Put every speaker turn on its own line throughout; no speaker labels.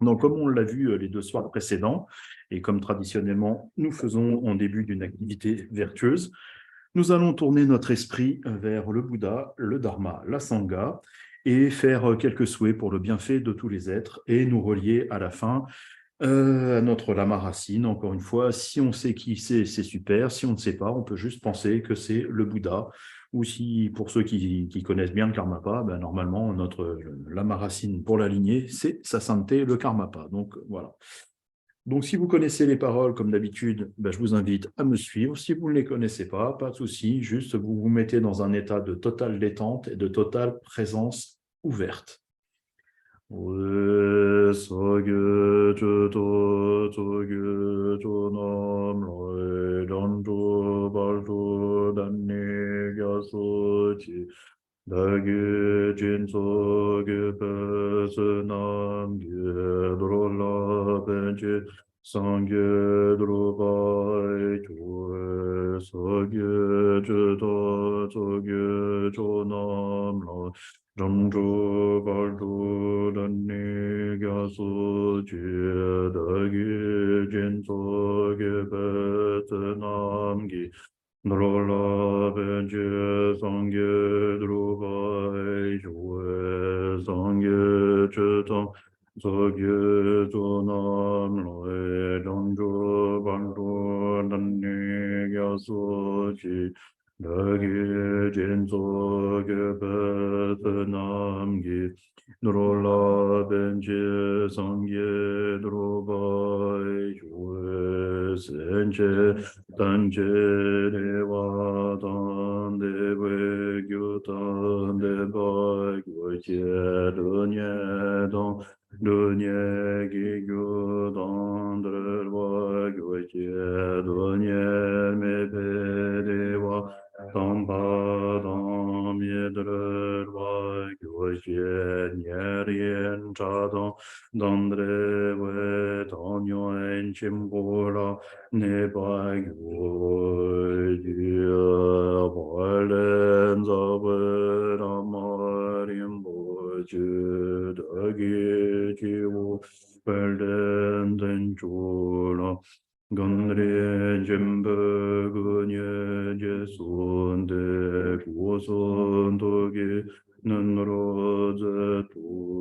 Donc, comme on l'a vu les 2 soirs précédents, et comme traditionnellement nous faisons en début d'une activité vertueuse, nous allons tourner notre esprit vers le Bouddha, le Dharma, la Sangha, et faire quelques souhaits pour le bienfait de tous les êtres, et nous relier à la fin à notre lama racine. Encore une fois, si on sait qui c'est super. Si on ne sait pas, on peut juste penser que c'est le Bouddha. Ou si, pour ceux qui connaissent bien le Karmapa, ben normalement, notre lama racine pour la lignée, c'est sa sainteté, le Karmapa. Donc, voilà. Donc, si vous connaissez les paroles, comme d'habitude, ben, je vous invite à me suivre. Si vous ne les connaissez pas de souci, juste vous vous mettez dans un état de totale détente et de totale présence ouverte. Dangzhou Baldu Danni Gyasu Jue Dagi Jinso Gebet Namgi Drola Benje Sangye Drubai Jue Sangye Chetan Sogye Zonam Loe Dangzhou Baldu Danni Gyasu Jue Dagi Jinso Gebet Namgi Drola Benje Sangye Drubai Jue Senche Tanje Dewa Tande We Gyu Tande Bai Gyu Che Dunye Don Dunye Gi Gyu Tandre Wa Gyu Che Dunye Me Pe Dewa Tamba Dam Yedre Wa Gyu Che Nyerien Chadon Dandre We Tanyo En Chimbora Ne Bai Gyu Jia Balen Zabe Ramarim Bo Ju Dagi Jiwu Belen Den Chula Gandre Jembe Gunye Jesun De Gusun Togi Nunro Zetu.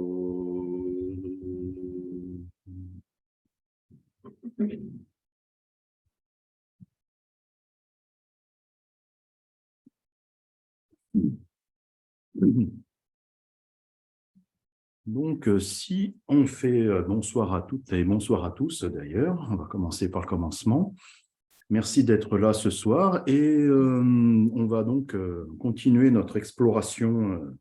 Donc, si on fait bonsoir à toutes et bonsoir à tous d'ailleurs, on va commencer par le commencement. Merci d'être là ce soir et on va donc continuer notre exploration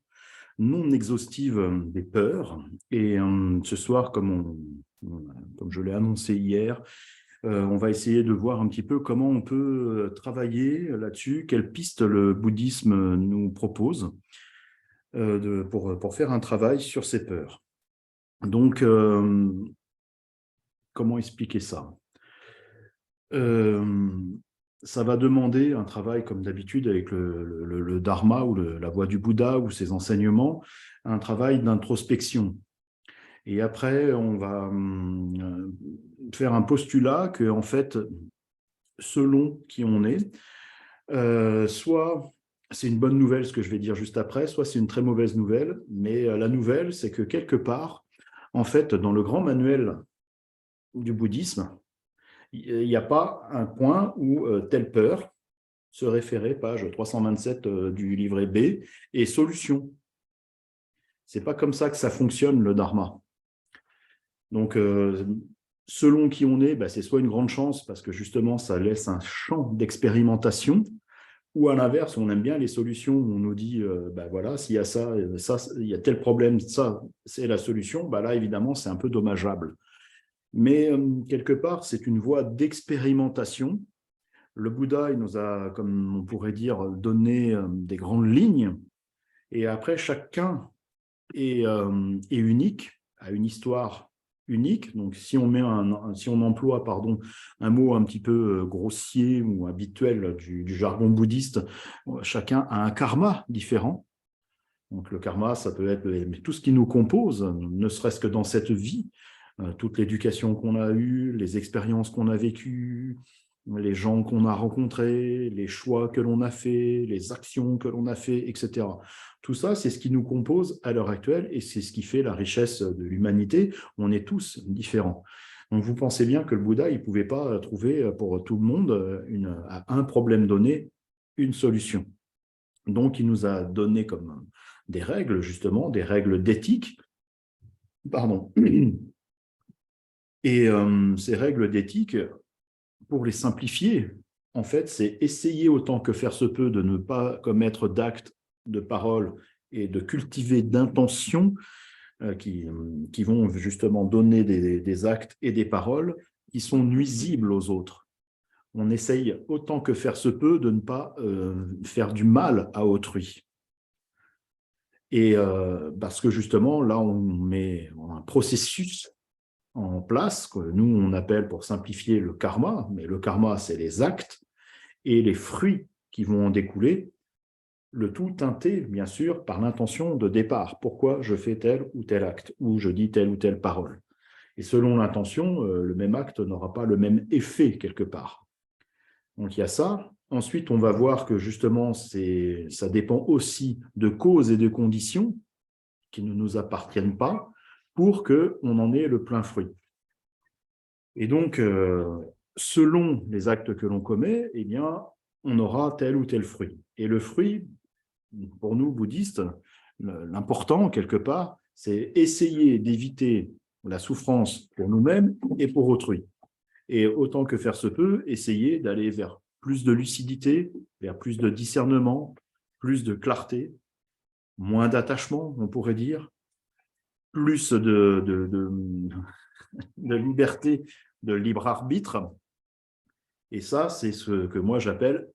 non exhaustive des peurs. Et ce soir, comme je l'ai annoncé hier, on va essayer de voir un petit peu comment on peut travailler là-dessus, quelles pistes le bouddhisme nous propose pour faire un travail sur ces peurs. Donc, comment expliquer ça? Ça va demander un travail, comme d'habitude, avec le Dharma ou la voie du Bouddha ou ses enseignements, un travail d'introspection. Et après, on va faire un postulat que, en fait, selon qui on est, soit c'est une bonne nouvelle, ce que je vais dire juste après, soit c'est une très mauvaise nouvelle, mais la nouvelle, c'est que quelque part, en fait, dans le grand manuel du bouddhisme, il n'y a pas un point où telle peur se référait, page 327 du livret B, et solution. Ce n'est pas comme ça que ça fonctionne, le dharma. Donc, selon qui on est, c'est soit une grande chance, parce que justement, ça laisse un champ d'expérimentation, ou à l'inverse, on aime bien les solutions où on nous dit, voilà, s'il y a ça, il y a tel problème, ça, c'est la solution, là, évidemment, c'est un peu dommageable. Mais quelque part, c'est une voie d'expérimentation. Le Bouddha, il nous a, comme on pourrait dire, donné des grandes lignes. Et après, chacun est unique, a une histoire unique. Donc, si on emploie un mot un petit peu grossier ou habituel du jargon bouddhiste, chacun a un karma différent. Donc, le karma, ça peut être tout ce qui nous compose, ne serait-ce que dans cette vie. toute l'éducation qu'on a eue, les expériences qu'on a vécues, les gens qu'on a rencontrés, les choix que l'on a faits, les actions que l'on a fait, etc. Tout ça, c'est ce qui nous compose à l'heure actuelle et c'est ce qui fait la richesse de l'humanité. On est tous différents. Donc, vous pensez bien que le Bouddha, il ne pouvait pas trouver pour tout le monde, à un problème donné, une solution. Donc, il nous a donné comme des règles, justement, des règles d'éthique. Pardon. Et ces règles d'éthique, pour les simplifier, en fait, c'est essayer autant que faire se peut de ne pas commettre d'actes, de paroles et de cultiver d'intentions qui vont justement donner des actes et des paroles qui sont nuisibles aux autres. On essaye autant que faire se peut de ne pas faire du mal à autrui. Et parce que justement, là, on met un processus en place que nous, on appelle pour simplifier le karma, mais le karma, c'est les actes et les fruits qui vont en découler, le tout teinté, bien sûr, par l'intention de départ. Pourquoi je fais tel ou tel acte, ou je dis telle ou telle parole. Et selon l'intention, le même acte n'aura pas le même effet quelque part. Donc il y a ça. Ensuite, on va voir que justement, ça dépend aussi de causes et de conditions qui ne nous appartiennent pas pour qu'on en ait le plein fruit. Et donc, selon les actes que l'on commet, eh bien, on aura tel ou tel fruit. Et le fruit, pour nous, bouddhistes, l'important, quelque part, c'est essayer d'éviter la souffrance pour nous-mêmes et pour autrui. Et autant que faire se peut, essayer d'aller vers plus de lucidité, vers plus de discernement, plus de clarté, moins d'attachement, on pourrait dire, plus de liberté, de libre arbitre. Et ça, c'est ce que moi j'appelle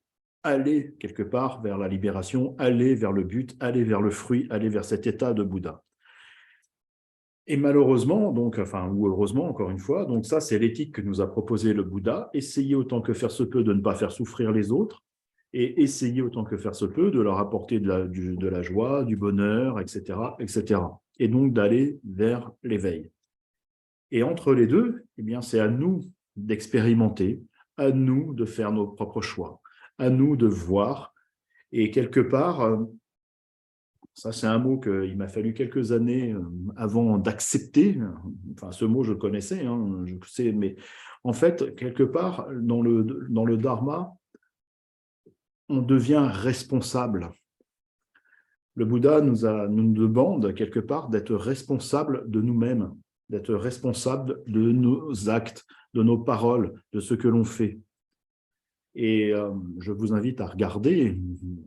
aller quelque part vers la libération, aller vers le but, aller vers le fruit, aller vers cet état de Bouddha. Et malheureusement, donc, enfin, ou heureusement, encore une fois, donc ça, c'est l'éthique que nous a proposé le Bouddha. Essayer autant que faire se peut de ne pas faire souffrir les autres et essayer autant que faire se peut de leur apporter de la joie, du bonheur, etc., etc. Et donc d'aller vers l'éveil. Et entre les deux, eh bien, c'est à nous d'expérimenter, à nous de faire nos propres choix, à nous de voir. Et quelque part, ça c'est un mot qu'il m'a fallu quelques années avant d'accepter. Enfin, ce mot, je le connaissais, hein, je sais, mais en fait, quelque part, dans le dharma, on devient responsable. Le Bouddha nous demande quelque part d'être responsable de nous-mêmes, d'être responsable de nos actes, de nos paroles, de ce que l'on fait. Et je vous invite à regarder,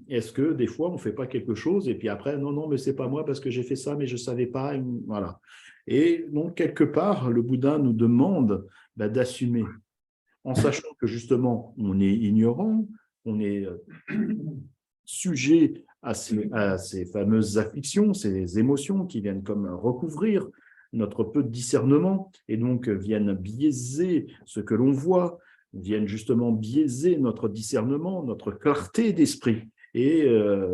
est-ce que des fois on ne fait pas quelque chose et puis après, non, mais c'est pas moi parce que j'ai fait ça, mais je ne savais pas. Voilà. Et donc, quelque part, le Bouddha nous demande d'assumer, en sachant que justement, on est ignorant, on est sujet à ces fameuses afflictions, ces émotions qui viennent comme recouvrir notre peu de discernement et donc viennent biaiser ce que l'on voit, viennent justement biaiser notre discernement, notre clarté d'esprit et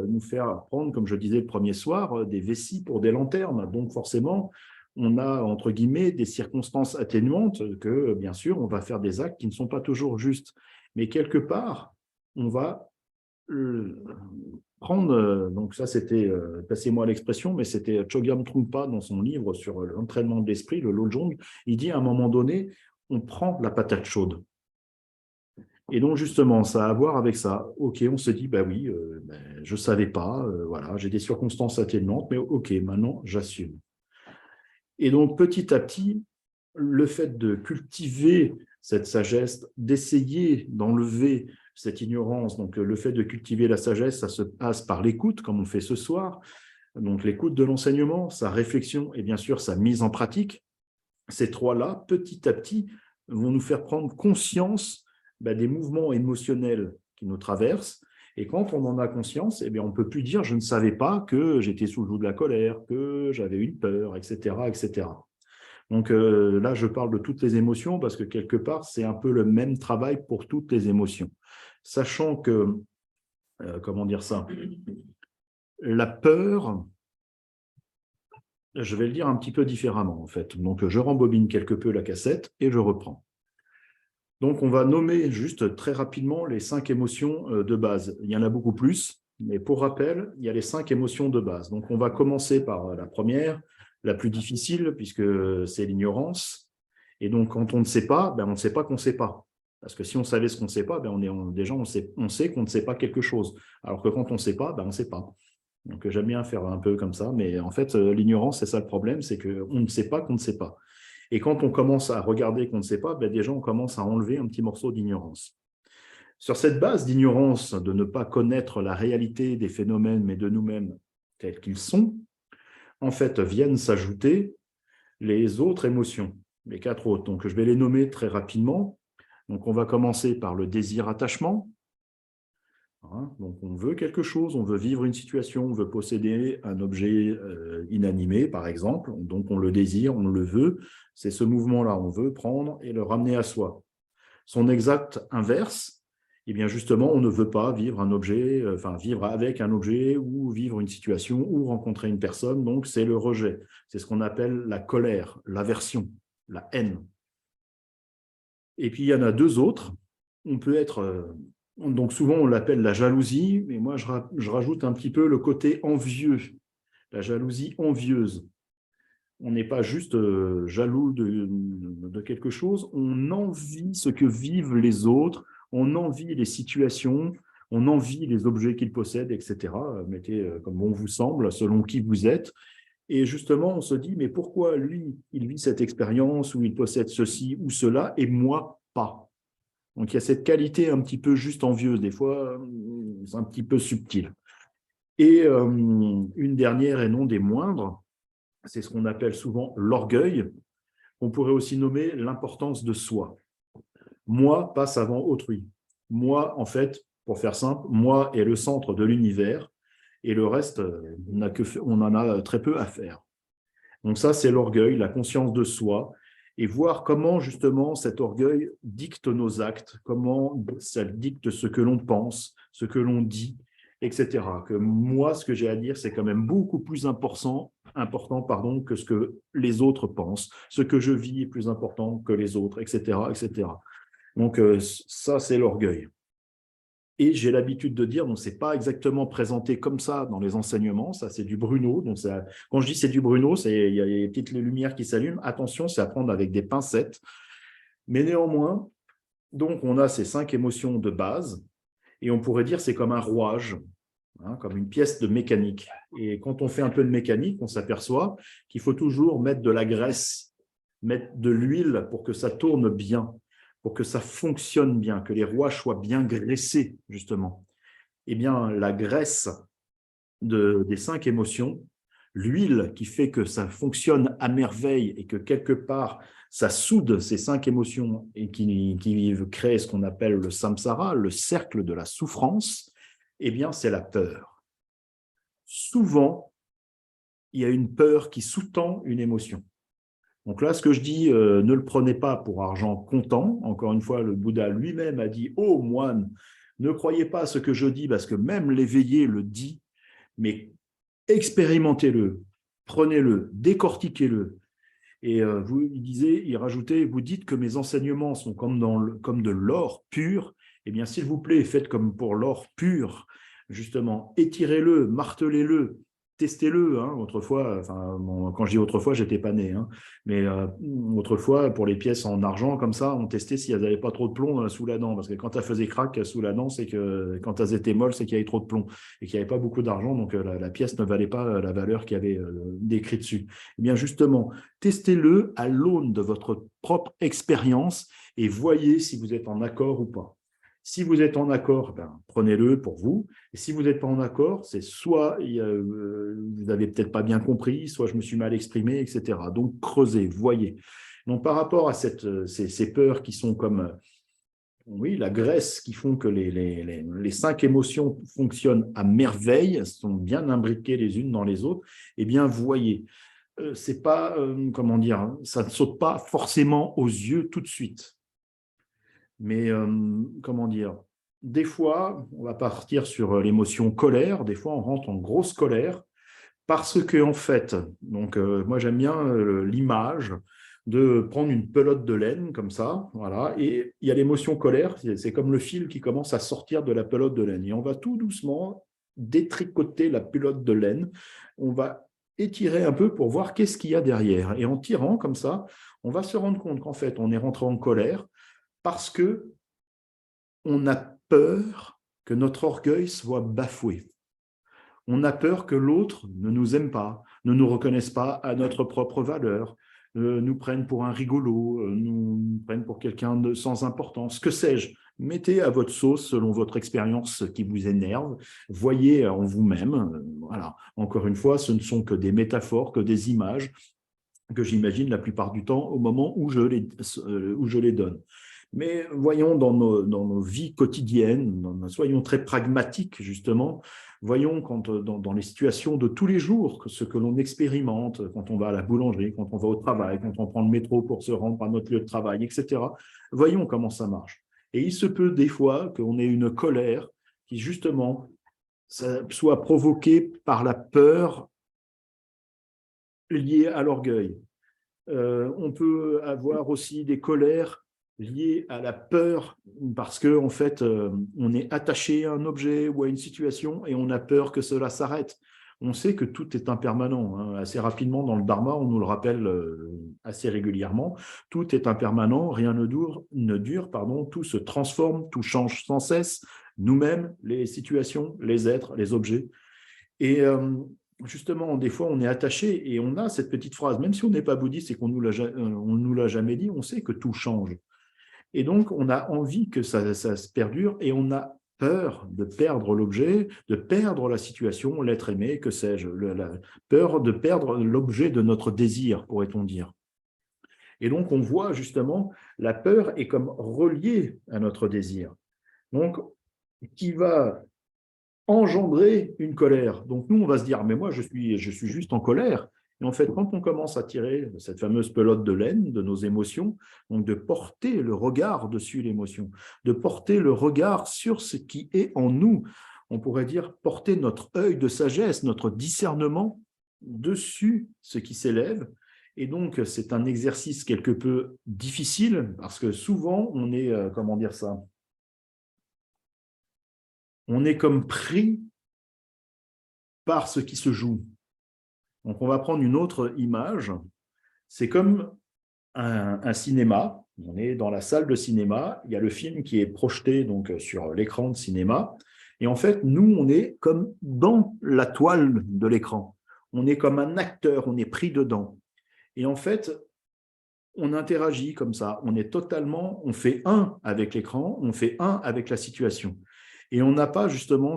nous faire prendre, comme je disais le premier soir, des vessies pour des lanternes. Donc forcément, on a, entre guillemets, des circonstances atténuantes que, bien sûr, on va faire des actes qui ne sont pas toujours justes. Mais quelque part, on va prendre, donc ça c'était, passez-moi l'expression, mais c'était Chogyam Trungpa dans son livre sur l'entraînement de l'esprit, le Lojong, il dit à un moment donné, on prend la patate chaude. Et donc justement, ça a à voir avec ça. Ok, on se dit, bah oui, je ne savais pas, voilà, j'ai des circonstances atténuantes, mais ok, maintenant j'assume. Et donc petit à petit, le fait de cultiver cette sagesse, d'essayer d'enlever cette ignorance, donc le fait de cultiver la sagesse, ça se passe par l'écoute, comme on fait ce soir, donc l'écoute de l'enseignement, sa réflexion et bien sûr sa mise en pratique. Ces trois-là, petit à petit, vont nous faire prendre conscience des mouvements émotionnels qui nous traversent. Et quand on en a conscience, eh bien, on ne peut plus dire « je ne savais pas que j'étais sous le joug de la colère, que j'avais une peur, etc. etc. » Donc là, je parle de toutes les émotions parce que quelque part, c'est un peu le même travail pour toutes les émotions. Sachant que, comment dire ça, la peur je vais le dire un petit peu différemment, en fait. Donc, je rembobine quelque peu la cassette et je reprends. Donc, on va nommer juste très rapidement les 5 émotions de base. Il y en a beaucoup plus, mais pour rappel, il y a les 5 émotions de base. Donc, on va commencer par la première, la plus difficile, puisque c'est l'ignorance. Et donc, quand on ne sait pas, on ne sait pas qu'on ne sait pas. Parce que si on savait ce qu'on ne sait pas, déjà, on sait qu'on ne sait pas quelque chose. Alors que quand on ne sait pas, on ne sait pas. Donc, j'aime bien faire un peu comme ça. Mais en fait, l'ignorance, c'est ça le problème, c'est qu'on ne sait pas qu'on ne sait pas. Et quand on commence à regarder qu'on ne sait pas, déjà, on commence à enlever un petit morceau d'ignorance. Sur cette base d'ignorance, de ne pas connaître la réalité des phénomènes, mais de nous-mêmes tels qu'ils sont, en fait, viennent s'ajouter les autres émotions, les 4 autres. Donc, je vais les nommer très rapidement. Donc, on va commencer par le désir-attachement. Donc, on veut quelque chose, on veut vivre une situation, on veut posséder un objet inanimé, par exemple. Donc, on le désire, on le veut. C'est ce mouvement-là, on veut prendre et le ramener à soi. Son exact inverse, eh bien justement, on ne veut pas vivre un objet, vivre avec un objet ou vivre une situation ou rencontrer une personne. Donc, c'est le rejet. C'est ce qu'on appelle la colère, l'aversion, la haine. Et puis, il y en a 2 autres. On peut être... donc, souvent, on l'appelle la jalousie, mais moi, je rajoute un petit peu le côté envieux, la jalousie envieuse. On n'est pas juste jaloux de quelque chose, on envie ce que vivent les autres, on envie les situations, on envie les objets qu'ils possèdent, etc. Mettez comme bon vous semble, selon qui vous êtes. Et justement, on se dit, mais pourquoi lui, il vit cette expérience où il possède ceci ou cela, et moi, pas? Donc, il y a cette qualité un petit peu juste envieuse, des fois, c'est un petit peu subtil. Et une dernière et non des moindres, c'est ce qu'on appelle souvent l'orgueil. On pourrait aussi nommer l'importance de soi. Moi passe avant autrui. Moi, en fait, pour faire simple, moi est le centre de l'univers et le reste, on en a très peu à faire. Donc ça, c'est l'orgueil, la conscience de soi, et voir comment justement cet orgueil dicte nos actes, comment ça dicte ce que l'on pense, ce que l'on dit, etc. Que moi, ce que j'ai à dire, c'est quand même beaucoup plus important que ce que les autres pensent. Ce que je vis est plus important que les autres, etc., etc. Donc ça, c'est l'orgueil. Et j'ai l'habitude de dire, donc c'est pas exactement présenté comme ça dans les enseignements, ça c'est du Bruno. Donc ça, quand je dis c'est du Bruno, il y a les petites lumières qui s'allument. Attention, c'est à prendre avec des pincettes. Mais néanmoins, donc on a ces 5 émotions de base, et on pourrait dire c'est comme un rouage, comme une pièce de mécanique. Et quand on fait un peu de mécanique, on s'aperçoit qu'il faut toujours mettre de la graisse, mettre de l'huile pour que ça tourne bien, pour que ça fonctionne bien, que les rouages soient bien graissés, justement. Eh bien, la graisse des 5 émotions, l'huile qui fait que ça fonctionne à merveille et que quelque part, ça soude ces 5 émotions et qui crée ce qu'on appelle le samsara, le cercle de la souffrance, eh bien, c'est la peur. Souvent, il y a une peur qui sous-tend une émotion. Donc là, ce que je dis, ne le prenez pas pour argent comptant. Encore une fois, le Bouddha lui-même a dit « Oh moine, ne croyez pas à ce que je dis, parce que même l'éveillé le dit, mais expérimentez-le, prenez-le, décortiquez-le. » Et il rajoutait « Vous dites que mes enseignements sont comme de l'or pur. Eh bien, s'il vous plaît, faites comme pour l'or pur. Justement, étirez-le, martelez-le. » Testez-le. Autrefois, quand je dis autrefois, j'étais pas né. Mais autrefois, pour les pièces en argent, comme ça, on testait si elles n'avaient pas trop de plomb sous la dent. Parce que quand elles faisaient crack sous la dent, c'est que quand elles étaient molles, c'est qu'il y avait trop de plomb et qu'il n'y avait pas beaucoup d'argent. Donc, la pièce ne valait pas la valeur qu'il y avait décrite dessus. Eh bien, justement, testez-le à l'aune de votre propre expérience et voyez si vous êtes en accord ou pas. Si vous êtes en accord, prenez-le pour vous. Et si vous n'êtes pas en accord, c'est soit vous n'avez peut-être pas bien compris, soit je me suis mal exprimé, etc. Donc, creusez, voyez. Donc, par rapport à ces peurs qui sont comme oui, la graisse, qui font que les 5 émotions fonctionnent à merveille, sont bien imbriquées les unes dans les autres, eh bien, voyez. C'est pas, comment dire, ça ne saute pas forcément aux yeux tout de suite. Mais comment dire, des fois, on va partir sur l'émotion colère, des fois on rentre en grosse colère Parce que, en fait, donc, moi j'aime bien l'image de prendre une pelote de laine comme ça, voilà, et il y a l'émotion colère, c'est comme le fil qui commence à sortir de la pelote de laine. Et on va tout doucement détricoter la pelote de laine, on va étirer un peu pour voir qu'est-ce qu'il y a derrière. Et en tirant comme ça, on va se rendre compte qu'en fait, on est rentré en colère parce que on a peur que notre orgueil soit bafoué. On a peur que l'autre ne nous aime pas, ne nous reconnaisse pas à notre propre valeur, nous prenne pour un rigolo, nous prenne pour quelqu'un de sans importance, que sais-je. Mettez à votre sauce selon votre expérience ce qui vous énerve, voyez en vous-même. Voilà. Encore une fois, ce ne sont que des métaphores, que des images que j'imagine la plupart du temps au moment où je les donne. Mais voyons dans nos vies quotidiennes, soyons très pragmatiques justement, voyons dans les situations de tous les jours, ce que l'on expérimente, quand on va à la boulangerie, quand on va au travail, quand on prend le métro pour se rendre à notre lieu de travail, etc. Voyons comment ça marche. Et il se peut des fois qu'on ait une colère qui justement soit provoquée par la peur liée à l'orgueil. On peut avoir aussi des colères liées à la peur parce que en fait, on est attaché à un objet ou à une situation et on a peur que cela s'arrête. On sait que tout est impermanent. Hein. Assez rapidement, dans le Dharma, on nous le rappelle assez régulièrement. Tout est impermanent, rien ne dure, pardon, tout se transforme, tout change sans cesse. Nous-mêmes, les situations, les êtres, les objets. Et justement, des fois, on est attaché et on a cette petite phrase, même si on n'est pas bouddhiste et qu'on ne nous l'a jamais dit, on sait que tout change. Et donc, on a envie que ça se perdure et on a peur de perdre l'objet, de perdre la situation, l'être aimé, que sais-je, la peur de perdre l'objet de notre désir, pourrait-on dire. Et donc, on voit justement, la peur est comme reliée à notre désir. Donc, qui va engendrer une colère. Donc nous, on va se dire, mais moi, je suis juste en colère. Et en fait, quand on commence à tirer cette fameuse pelote de laine de nos émotions, donc de porter le regard dessus l'émotion, de porter le regard sur ce qui est en nous, on pourrait dire porter notre œil de sagesse, notre discernement dessus ce qui s'élève. Et donc, c'est un exercice quelque peu difficile parce que souvent, on est, comment dire ça, on est comme pris par ce qui se joue. Donc, on va prendre une autre image. C'est comme un cinéma. On est dans la salle de cinéma. Il y a le film qui est projeté donc sur l'écran de cinéma. Et en fait, nous, on est comme dans la toile de l'écran. On est comme un acteur, on est pris dedans. Et en fait, on interagit comme ça. On est totalement, on fait un avec l'écran, on fait un avec la situation. Et on n'a pas justement,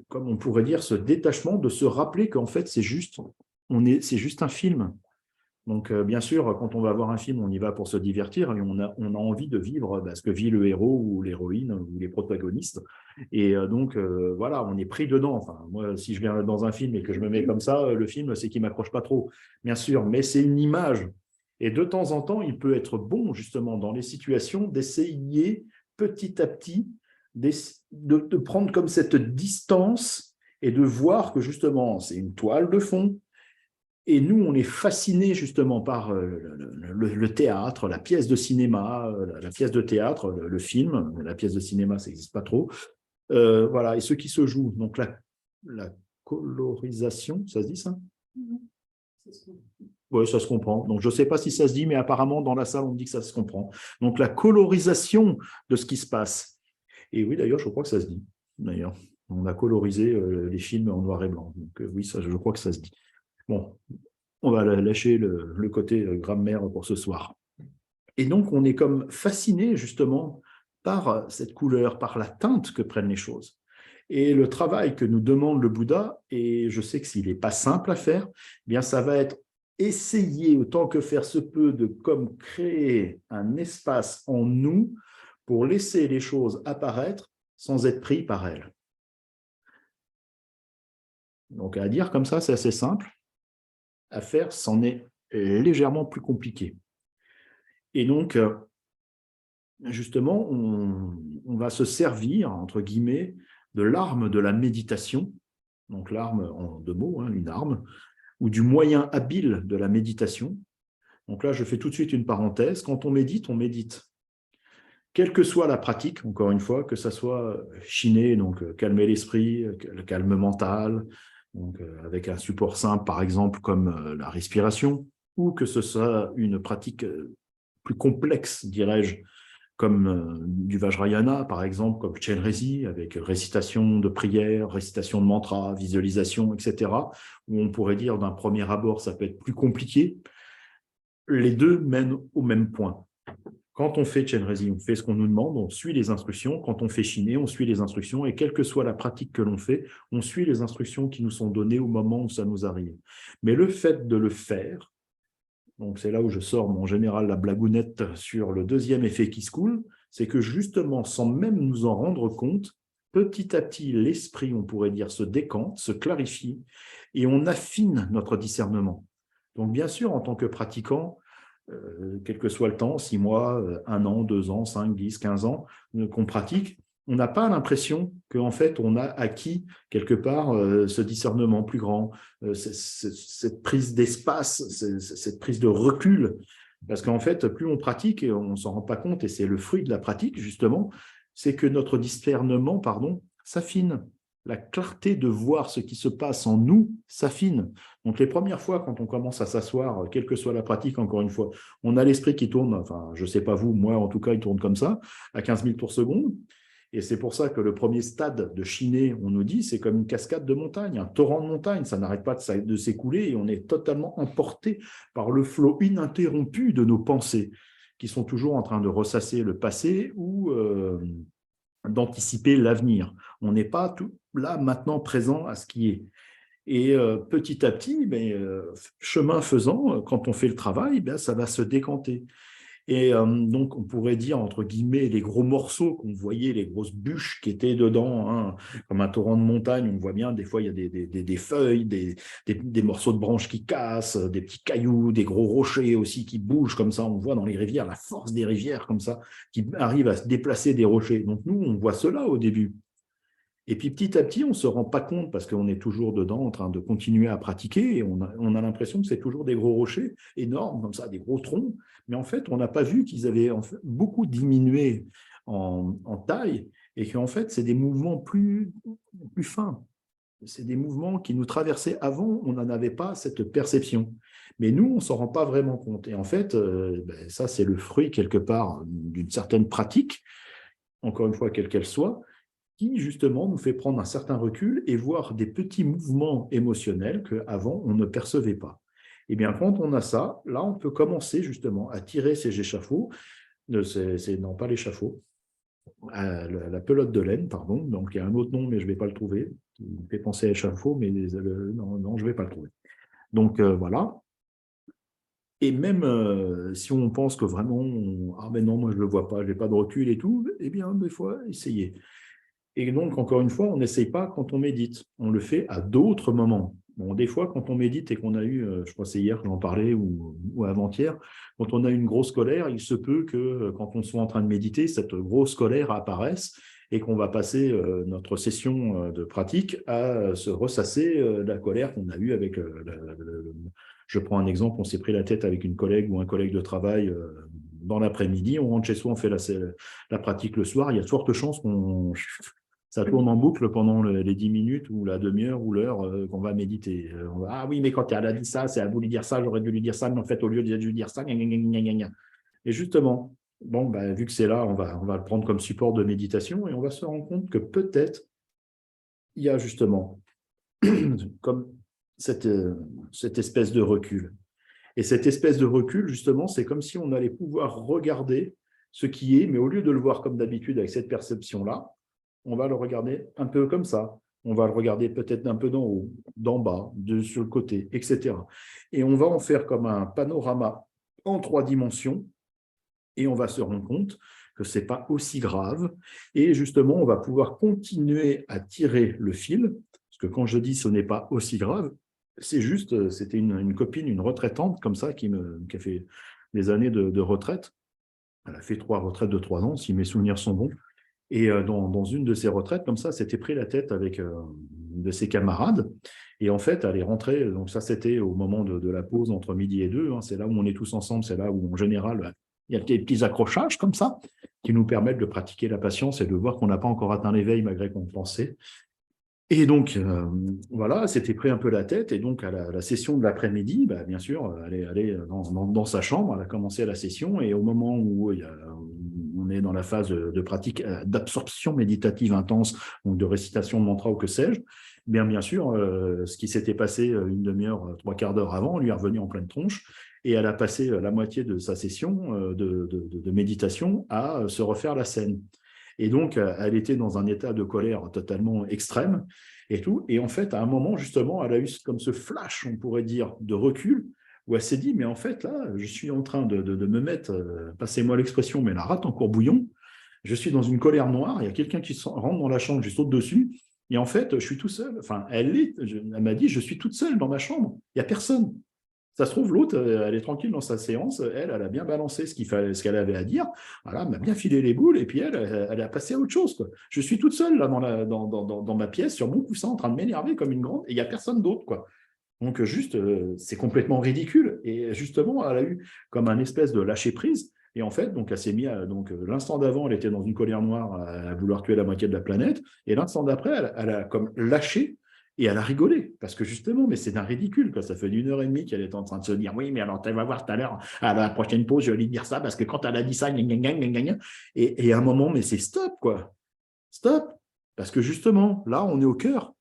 comme on pourrait dire, ce détachement de se rappeler qu'en fait, c'est juste un film. Donc, bien sûr, quand on va voir un film, on y va pour se divertir et on a envie de vivre ce que vit le héros ou l'héroïne ou les protagonistes. Et donc, voilà, on est pris dedans. Enfin, moi, si je viens dans un film et que je me mets comme ça, le film, c'est qu'il ne m'accroche pas trop, bien sûr, mais c'est une image. Et de temps en temps, il peut être bon, justement, dans les situations, d'essayer petit à petit de prendre comme cette distance et de voir que, justement, c'est une toile de fond. Et nous, on est fascinés justement par le théâtre, la pièce de cinéma, la pièce de théâtre, le film, la pièce de cinéma, ça n'existe pas trop. Voilà, et ce qui se joue. Donc la colorisation, ça se dit ça? Oui, ça se comprend. Donc je ne sais pas si ça se dit, mais apparemment dans la salle, on dit que ça se comprend. Donc la colorisation de ce qui se passe. Et oui, d'ailleurs, je crois que ça se dit. D'ailleurs, on a colorisé les films en noir et blanc. Donc oui, ça, je crois que ça se dit. Bon, on va lâcher le côté grammaire pour ce soir. Et donc, on est comme fasciné justement par cette couleur, par la teinte que prennent les choses. Et le travail que nous demande le Bouddha, et je sais que s'il n'est pas simple à faire, eh bien ça va être essayer autant que faire se peut de comme créer un espace en nous pour laisser les choses apparaître sans être pris par elles. Donc à dire comme ça, c'est assez simple. À faire, c'en est légèrement plus compliqué. Et donc, justement, on va se servir, entre guillemets, de l'arme de la méditation donc l'arme en deux mots, hein, une arme, ou du moyen habile de la méditation. Donc là, je fais tout de suite une parenthèse. Quand on médite, on médite. Quelle que soit la pratique, encore une fois, que ça soit chiner, donc calmer l'esprit, le calme mental, donc avec un support simple, par exemple, comme la respiration, ou que ce soit une pratique plus complexe, dirais-je, comme du Vajrayana, par exemple, comme Chenrezi, avec récitation de prières, récitation de mantras, visualisation, etc., où on pourrait dire d'un premier abord, ça peut être plus compliqué. Les deux mènent au même point. Quand on fait Chenrezi, on fait ce qu'on nous demande, on suit les instructions. Quand on fait chiner, on suit les instructions. Et quelle que soit la pratique que l'on fait, on suit les instructions qui nous sont données au moment où ça nous arrive. Mais le fait de le faire, donc c'est là où je sors en général la blagounette sur le deuxième effet qui se coule, c'est que justement, sans même nous en rendre compte, petit à petit, l'esprit, on pourrait dire, se décante, se clarifie, et on affine notre discernement. Donc bien sûr, en tant que pratiquant, quel que soit le temps, 6 mois, 1 an, 2 ans, 5, 10, 15 ans qu'on pratique, on n'a pas l'impression qu'en fait, on a acquis quelque part ce discernement plus grand, cette prise d'espace, cette prise de recul. Parce qu'en fait, plus on pratique, et on ne s'en rend pas compte, et c'est le fruit de la pratique, justement, c'est que notre discernement, pardon, s'affine. La clarté de voir ce qui se passe en nous s'affine. Donc, les premières fois, quand on commence à s'asseoir, quelle que soit la pratique, encore une fois, on a l'esprit qui tourne, enfin, je ne sais pas vous, moi, en tout cas, il tourne comme ça, à 15 000 tours seconde. Et c'est pour ça que le premier stade de chiner, on nous dit, c'est comme une cascade de montagne, un torrent de montagne, ça n'arrête pas de s'écouler et on est totalement emporté par le flot ininterrompu de nos pensées, qui sont toujours en train de ressasser le passé ou d'anticiper l'avenir. On n'est pas tout là, maintenant, présent à ce qui est. Et petit à petit, chemin faisant, quand on fait le travail, ça va se décanter. Et donc, on pourrait dire, entre guillemets, les gros morceaux qu'on voyait, les grosses bûches qui étaient dedans, hein, comme un torrent de montagne, on voit bien, des fois, il y a des feuilles, des morceaux de branches qui cassent, des petits cailloux, des gros rochers aussi qui bougent comme ça. On voit dans les rivières la force des rivières comme ça, qui arrivent à se déplacer des rochers. Donc, nous, on voit cela au début. Et puis petit à petit, on ne se rend pas compte parce qu'on est toujours dedans en train de continuer à pratiquer et on a l'impression que c'est toujours des gros rochers énormes, comme ça, des gros troncs. Mais en fait, on n'a pas vu qu'ils avaient beaucoup diminué en taille et qu'en fait, c'est des mouvements plus fins. C'est des mouvements qui nous traversaient avant, on n'en avait pas cette perception. Mais nous, on ne s'en rend pas vraiment compte. Et en fait, ça, c'est le fruit quelque part d'une certaine pratique, encore une fois, quelle qu'elle soit, qui justement nous fait prendre un certain recul et voir des petits mouvements émotionnels qu'avant on ne percevait pas. Et bien quand on a ça, là on peut commencer justement à tirer ces échafauds, non pas l'échafaud, la pelote de laine, pardon, donc il y a un autre nom mais je ne vais pas le trouver, qui me fait penser à échafaud, mais non, je ne vais pas le trouver. Donc voilà. Et même si on pense que vraiment, ah ben non, moi je ne le vois pas, je n'ai pas de recul et tout, eh bien des fois, essayez. Et donc, encore une fois, on n'essaye pas quand on médite. On le fait à d'autres moments. Bon, des fois, quand on médite et qu'on a eu, je crois que c'est hier que j'en parlais ou avant-hier, quand on a une grosse colère, il se peut que quand on soit en train de méditer, cette grosse colère apparaisse et qu'on va passer notre session de pratique à se ressasser la colère qu'on a eue avec je prends un exemple, on s'est pris la tête avec une collègue ou un collègue de travail dans l'après-midi, on rentre chez soi, on fait la pratique le soir, il y a de fortes chances qu'on ça tourne en boucle pendant les 10 minutes ou la demi-heure ou l'heure qu'on va méditer. Ah oui, mais quand elle a dit ça, c'est à vous lui dire ça, j'aurais dû lui dire ça, mais en fait, au lieu de lui dire ça, gna, gna, gna, gna, gna. Et justement, bon, vu que c'est là, on va le prendre comme support de méditation et on va se rendre compte que peut-être il y a justement comme cette espèce de recul. Et cette espèce de recul, justement, c'est comme si on allait pouvoir regarder ce qui est, mais au lieu de le voir comme d'habitude avec cette perception-là, on va le regarder un peu comme ça. On va le regarder peut-être un peu d'en haut, d'en bas, sur le côté, etc. Et on va en faire comme un panorama en 3 dimensions et on va se rendre compte que ce n'est pas aussi grave. Et justement, on va pouvoir continuer à tirer le fil, parce que quand je dis ce n'est pas aussi grave, c'est juste, c'était une copine, une retraitante comme ça, qui a fait des années de retraite. Elle a fait 3 retraites de 3 ans, si mes souvenirs sont bons. Et dans une de ses retraites, comme ça, s'était pris la tête avec de ses camarades. Et en fait, elle est rentrée, donc ça, c'était au moment de la pause entre midi et deux. Hein, c'est là où on est tous ensemble, c'est là où, en général, il y a des petits accrochages comme ça qui nous permettent de pratiquer la patience et de voir qu'on n'a pas encore atteint l'éveil malgré qu'on pensait. Et donc, voilà, elle s'était pris un peu la tête. Et donc, à la session de l'après-midi, bah, bien sûr, elle est allée dans sa chambre, elle a commencé la session. Et au moment où on est dans la phase de pratique d'absorption méditative intense, donc de récitation de mantra ou que sais-je, bien sûr, ce qui s'était passé une demi-heure, trois quarts d'heure avant, lui est revenu en pleine tronche. Et elle a passé la moitié de sa session de méditation à se refaire la scène. Et donc, elle était dans un état de colère totalement extrême et tout. Et en fait, à un moment, justement, elle a eu comme ce flash, on pourrait dire, de recul, où elle s'est dit, mais en fait, là, je suis en train de me mettre, passez-moi l'expression, mais la rate en courbouillon. Je suis dans une colère noire, il y a quelqu'un qui rentre dans la chambre, je saute dessus. Et en fait, je suis tout seul. Enfin, elle m'a dit, je suis toute seule dans ma chambre. Il n'y a personne. Ça se trouve, l'autre, elle est tranquille dans sa séance, elle a bien balancé ce qu'elle avait à dire, voilà, elle m'a bien filé les boules, et puis elle a passé à autre chose, quoi. Je suis toute seule là, dans ma pièce, sur mon coussin, en train de m'énerver comme une grande, et il n'y a personne d'autre, quoi. Donc, juste, c'est complètement ridicule. Et justement, elle a eu comme un espèce de lâcher-prise. Et en fait, donc, elle s'est mise donc, l'instant d'avant, elle était dans une colère noire à vouloir tuer la moitié de la planète. Et l'instant d'après, elle a comme lâché et elle a rigolé. Parce que justement, mais c'est un ridicule, quoi. Ça fait 1 heure et demie qu'elle est en train de se dire, oui, mais alors, tu vas voir tout à l'heure, à la prochaine pause, je vais lui dire ça, parce que quand elle a dit ça, gna, gna, gna, gna, gna, et à un moment, mais c'est stop, quoi. Stop. Parce que justement, là, on est au cœur.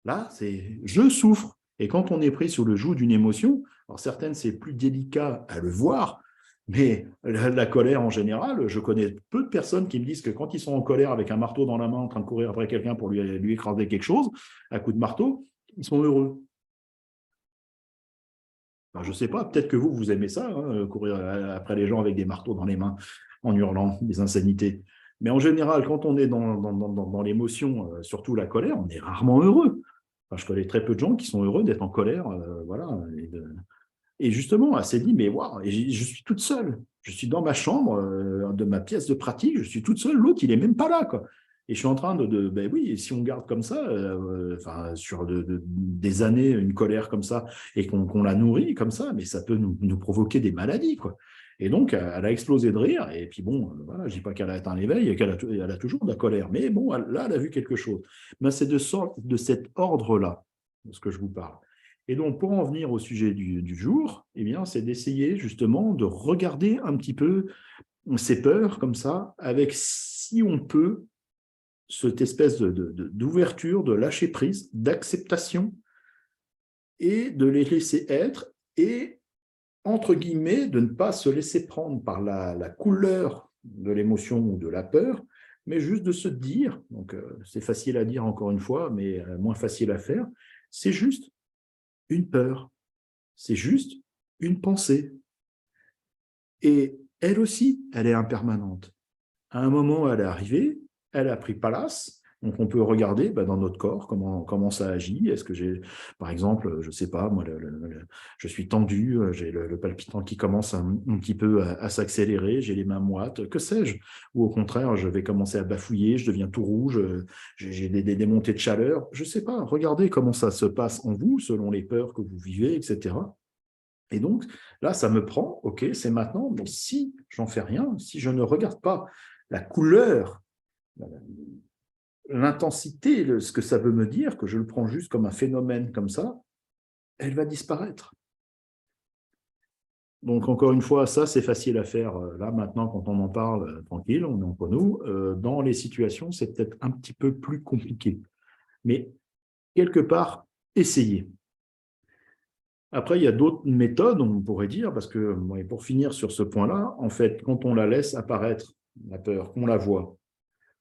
Là, c'est je souffre. Et quand on est pris sous le joug d'une émotion, alors certaines, c'est plus délicat à le voir, mais la colère en général, je connais peu de personnes qui me disent que quand ils sont en colère avec un marteau dans la main en train de courir après quelqu'un pour lui écraser quelque chose, à coup de marteau, ils sont heureux. Alors, je ne sais pas, peut-être que vous aimez ça, hein, courir après les gens avec des marteaux dans les mains en hurlant des insanités. Mais en général, quand on est dans l'émotion, surtout la colère, on est rarement heureux. Enfin, je connais très peu de gens qui sont heureux d'être en colère, voilà. Et justement, elle s'est dit, mais waouh, je suis toute seule. Je suis dans ma chambre, de ma pièce de pratique, je suis toute seule. L'autre, il est même pas là, quoi. Et je suis en train ben oui, et si on garde comme ça, enfin, sur des années, une colère comme ça, et qu'on la nourrit comme ça, mais ça peut nous provoquer des maladies, quoi. Et donc, elle a explosé de rire. Et puis bon, voilà, je dis pas qu'elle a atteint l'éveil et elle a toujours de la colère. Mais bon, là, elle a vu quelque chose. Ben, c'est de cet ordre-là, de ce que je vous parle. Et donc, pour en venir au sujet du jour, eh bien, c'est d'essayer justement de regarder un petit peu ces peurs comme ça, avec, si on peut, cette espèce d'ouverture, de lâcher prise, d'acceptation, et de les laisser être, et, entre guillemets, de ne pas se laisser prendre par la couleur de l'émotion ou de la peur, mais juste de se dire, donc c'est facile à dire encore une fois, mais moins facile à faire, c'est juste une peur. C'est juste une pensée. Et elle aussi, elle est impermanente. À un moment, elle est arrivée, elle a pris place. Donc, on peut regarder dans notre corps comment ça agit. Est-ce que j'ai, par exemple, je ne sais pas, moi, je suis tendu, j'ai le palpitant qui commence un petit peu à s'accélérer, j'ai les mains moites, que sais-je? Ou au contraire, je vais commencer à bafouiller, je deviens tout rouge, j'ai des montées de chaleur. Je ne sais pas, regardez comment ça se passe en vous, selon les peurs que vous vivez, etc. Et donc, là, ça me prend, ok, c'est maintenant, mais si j'en fais rien, si je ne regarde pas la couleur, l'intensité, ce que ça veut me dire, que je le prends juste comme un phénomène comme ça, elle va disparaître. Donc, encore une fois, ça, c'est facile à faire là, maintenant, quand on en parle tranquille, on est entre nous. Dans les situations, c'est peut-être un petit peu plus compliqué. Mais quelque part, essayez. Après, il y a d'autres méthodes, on pourrait dire, parce que pour finir sur ce point-là, en fait, quand on la laisse apparaître, la peur, qu'on la voit,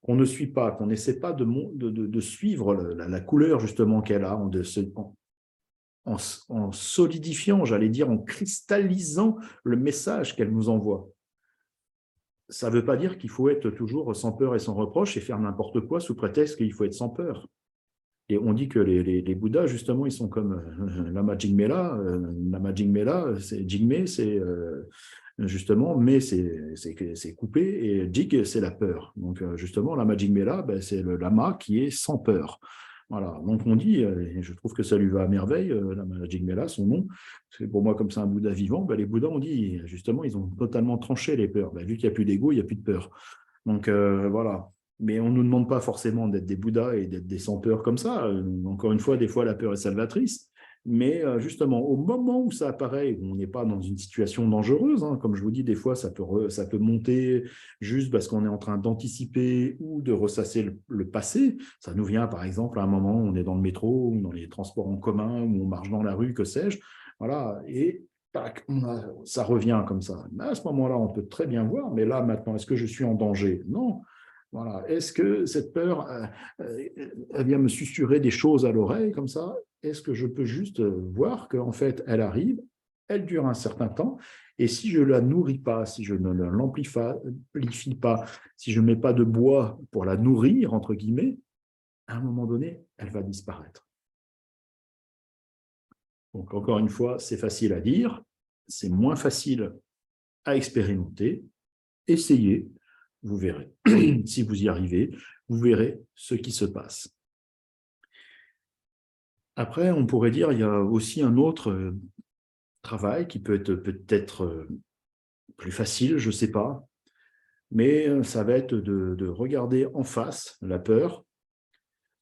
qu'on ne suit pas, qu'on n'essaie pas de suivre la couleur justement qu'elle a, en solidifiant, j'allais dire, en cristallisant le message qu'elle nous envoie. Ça ne veut pas dire qu'il faut être toujours sans peur et sans reproche et faire n'importe quoi sous prétexte qu'il faut être sans peur. Et on dit que les Bouddhas, justement, ils sont comme Lama Jigmela. Lama Jigmela, c'est justement, mais c'est coupé, et Jig, c'est la peur. Donc, justement, la Magic Mela, ben, c'est le lama qui est sans peur. Voilà, donc on dit, et je trouve que ça lui va à merveille, la Magic Mela, son nom, parce que pour moi, comme c'est un Bouddha vivant, ben, les Bouddhas, on dit, justement, ils ont totalement tranché les peurs. Ben, vu qu'il n'y a plus d'ego, il n'y a plus de peur. Donc, voilà. Mais on ne nous demande pas forcément d'être des Bouddhas et d'être des sans-peur comme ça. Encore une fois, des fois, la peur est salvatrice. Mais justement, au moment où ça apparaît, où on n'est pas dans une situation dangereuse, hein, comme je vous dis, des fois, ça peut monter juste parce qu'on est en train d'anticiper ou de ressasser le passé. Ça nous vient, par exemple, à un moment où on est dans le métro ou dans les transports en commun, où on marche dans la rue, que sais-je. Voilà. Et tac, ça revient comme ça. Mais à ce moment-là, on peut très bien voir, mais là, maintenant, est-ce que je suis en danger? Non. Voilà. Est-ce que cette peur, elle vient me susurrer des choses à l'oreille comme ça? Est-ce que je peux juste voir qu'en fait, elle arrive, elle dure un certain temps, et si je ne la nourris pas, si je ne l'amplifie pas, si je ne mets pas de bois pour la nourrir, entre guillemets, à un moment donné, elle va disparaître. Donc, encore une fois, c'est facile à dire, c'est moins facile à expérimenter. Essayez, vous verrez. Si vous y arrivez, vous verrez ce qui se passe. Après, on pourrait dire il y a aussi un autre travail qui peut être peut-être plus facile, je ne sais pas, mais ça va être de regarder en face la peur.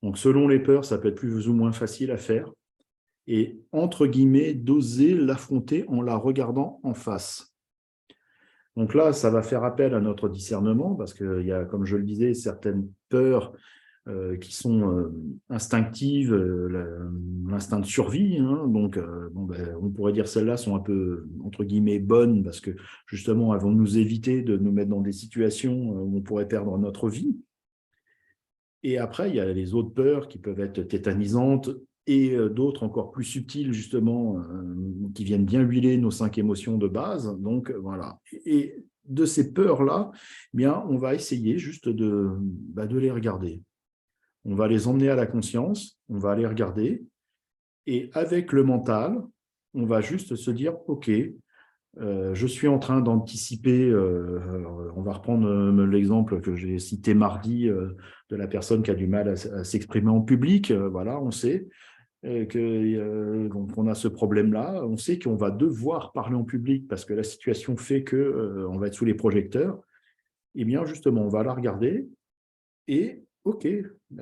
Donc, selon les peurs, ça peut être plus ou moins facile à faire. Et, entre guillemets, d'oser l'affronter en la regardant en face. Donc là, ça va faire appel à notre discernement, parce qu'il y a, comme je le disais, certaines peurs qui sont instinctives, l'instinct de survie. Hein, donc, on pourrait dire celles-là sont un peu, entre guillemets, bonnes, parce que justement, elles vont nous éviter de nous mettre dans des situations où on pourrait perdre notre vie. Et après, il y a les autres peurs qui peuvent être tétanisantes et d'autres encore plus subtiles, justement, qui viennent bien huiler nos 5 émotions de base. Donc, voilà. Et de ces peurs-là, eh bien, on va essayer juste de les regarder. On va les emmener à la conscience, on va les regarder, et avec le mental, on va juste se dire, OK, je suis en train d'anticiper, on va reprendre l'exemple que j'ai cité mardi de la personne qui a du mal à s'exprimer en public. Voilà, on sait qu'on a ce problème-là. On sait qu'on va devoir parler en public parce que la situation fait qu'on va être sous les projecteurs. Eh bien, justement, on va la regarder et OK,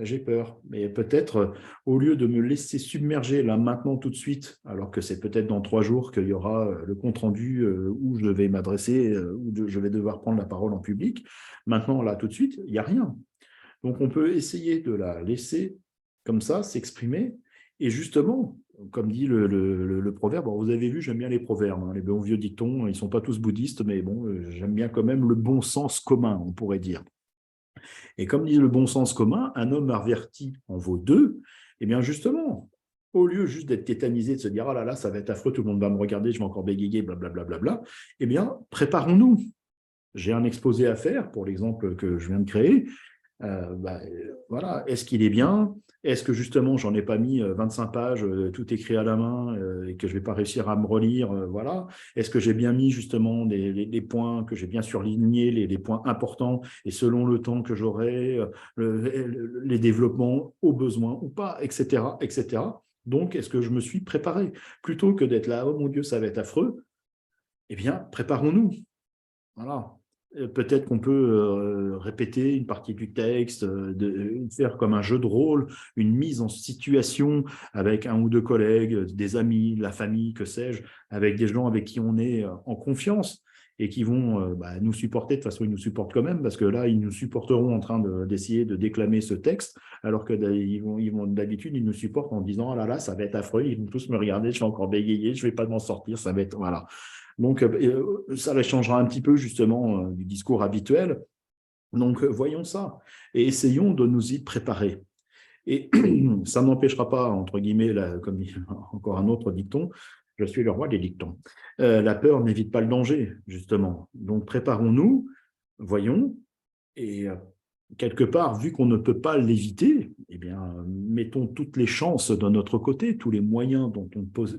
j'ai peur. Mais peut-être, au lieu de me laisser submerger là maintenant tout de suite, alors que c'est peut-être dans 3 jours qu'il y aura le compte-rendu où je vais m'adresser, où je vais devoir prendre la parole en public, maintenant, là, tout de suite, il n'y a rien. Donc, on peut essayer de la laisser comme ça, s'exprimer. Et justement, comme dit le proverbe, alors vous avez vu, j'aime bien les proverbes, hein, les bons vieux dictons, ils ne sont pas tous bouddhistes, mais bon, j'aime bien quand même le bon sens commun, on pourrait dire. Et comme dit le bon sens commun, un homme averti en vaut 2. Eh bien, justement, au lieu juste d'être tétanisé, de se dire « Ah là là, ça va être affreux, tout le monde va me regarder, je vais encore bégayer, blablabla », eh bien, préparons-nous. J'ai un exposé à faire, pour l'exemple que je viens de créer. Voilà, est-ce qu'il est bien? Est-ce que justement, j'en ai pas mis 25 pages, tout écrit à la main, et que je vais pas réussir à me relire? Voilà. Est-ce que j'ai bien mis justement les points, que j'ai bien surligné les points importants, et selon le temps que j'aurai, les développements au besoin ou pas, etc., etc. Donc, est-ce que je me suis préparé? Plutôt que d'être là, oh mon Dieu, ça va être affreux, eh bien, préparons-nous. Voilà. Peut-être qu'on peut répéter une partie du texte, faire comme un jeu de rôle, une mise en situation avec un ou deux collègues, des amis, la famille, que sais-je, avec des gens avec qui on est en confiance et qui vont nous supporter. De toute façon, ils nous supportent quand même, parce que là, ils nous supporteront en train d'essayer de déclamer ce texte, alors que d'habitude, ils nous supportent en disant « Ah là là, ça va être affreux, ils vont tous me regarder, je vais encore bégayer, je ne vais pas m'en sortir, ça va être… » Voilà. Donc, ça les changera un petit peu justement du discours habituel. Donc, voyons ça et essayons de nous y préparer. Et ça n'empêchera pas, entre guillemets, comme dit encore un autre dicton, je suis le roi des dictons. La peur n'évite pas le danger, justement. Donc, préparons-nous, voyons, et quelque part, vu qu'on ne peut pas l'éviter, eh bien, mettons toutes les chances de notre côté, tous les moyens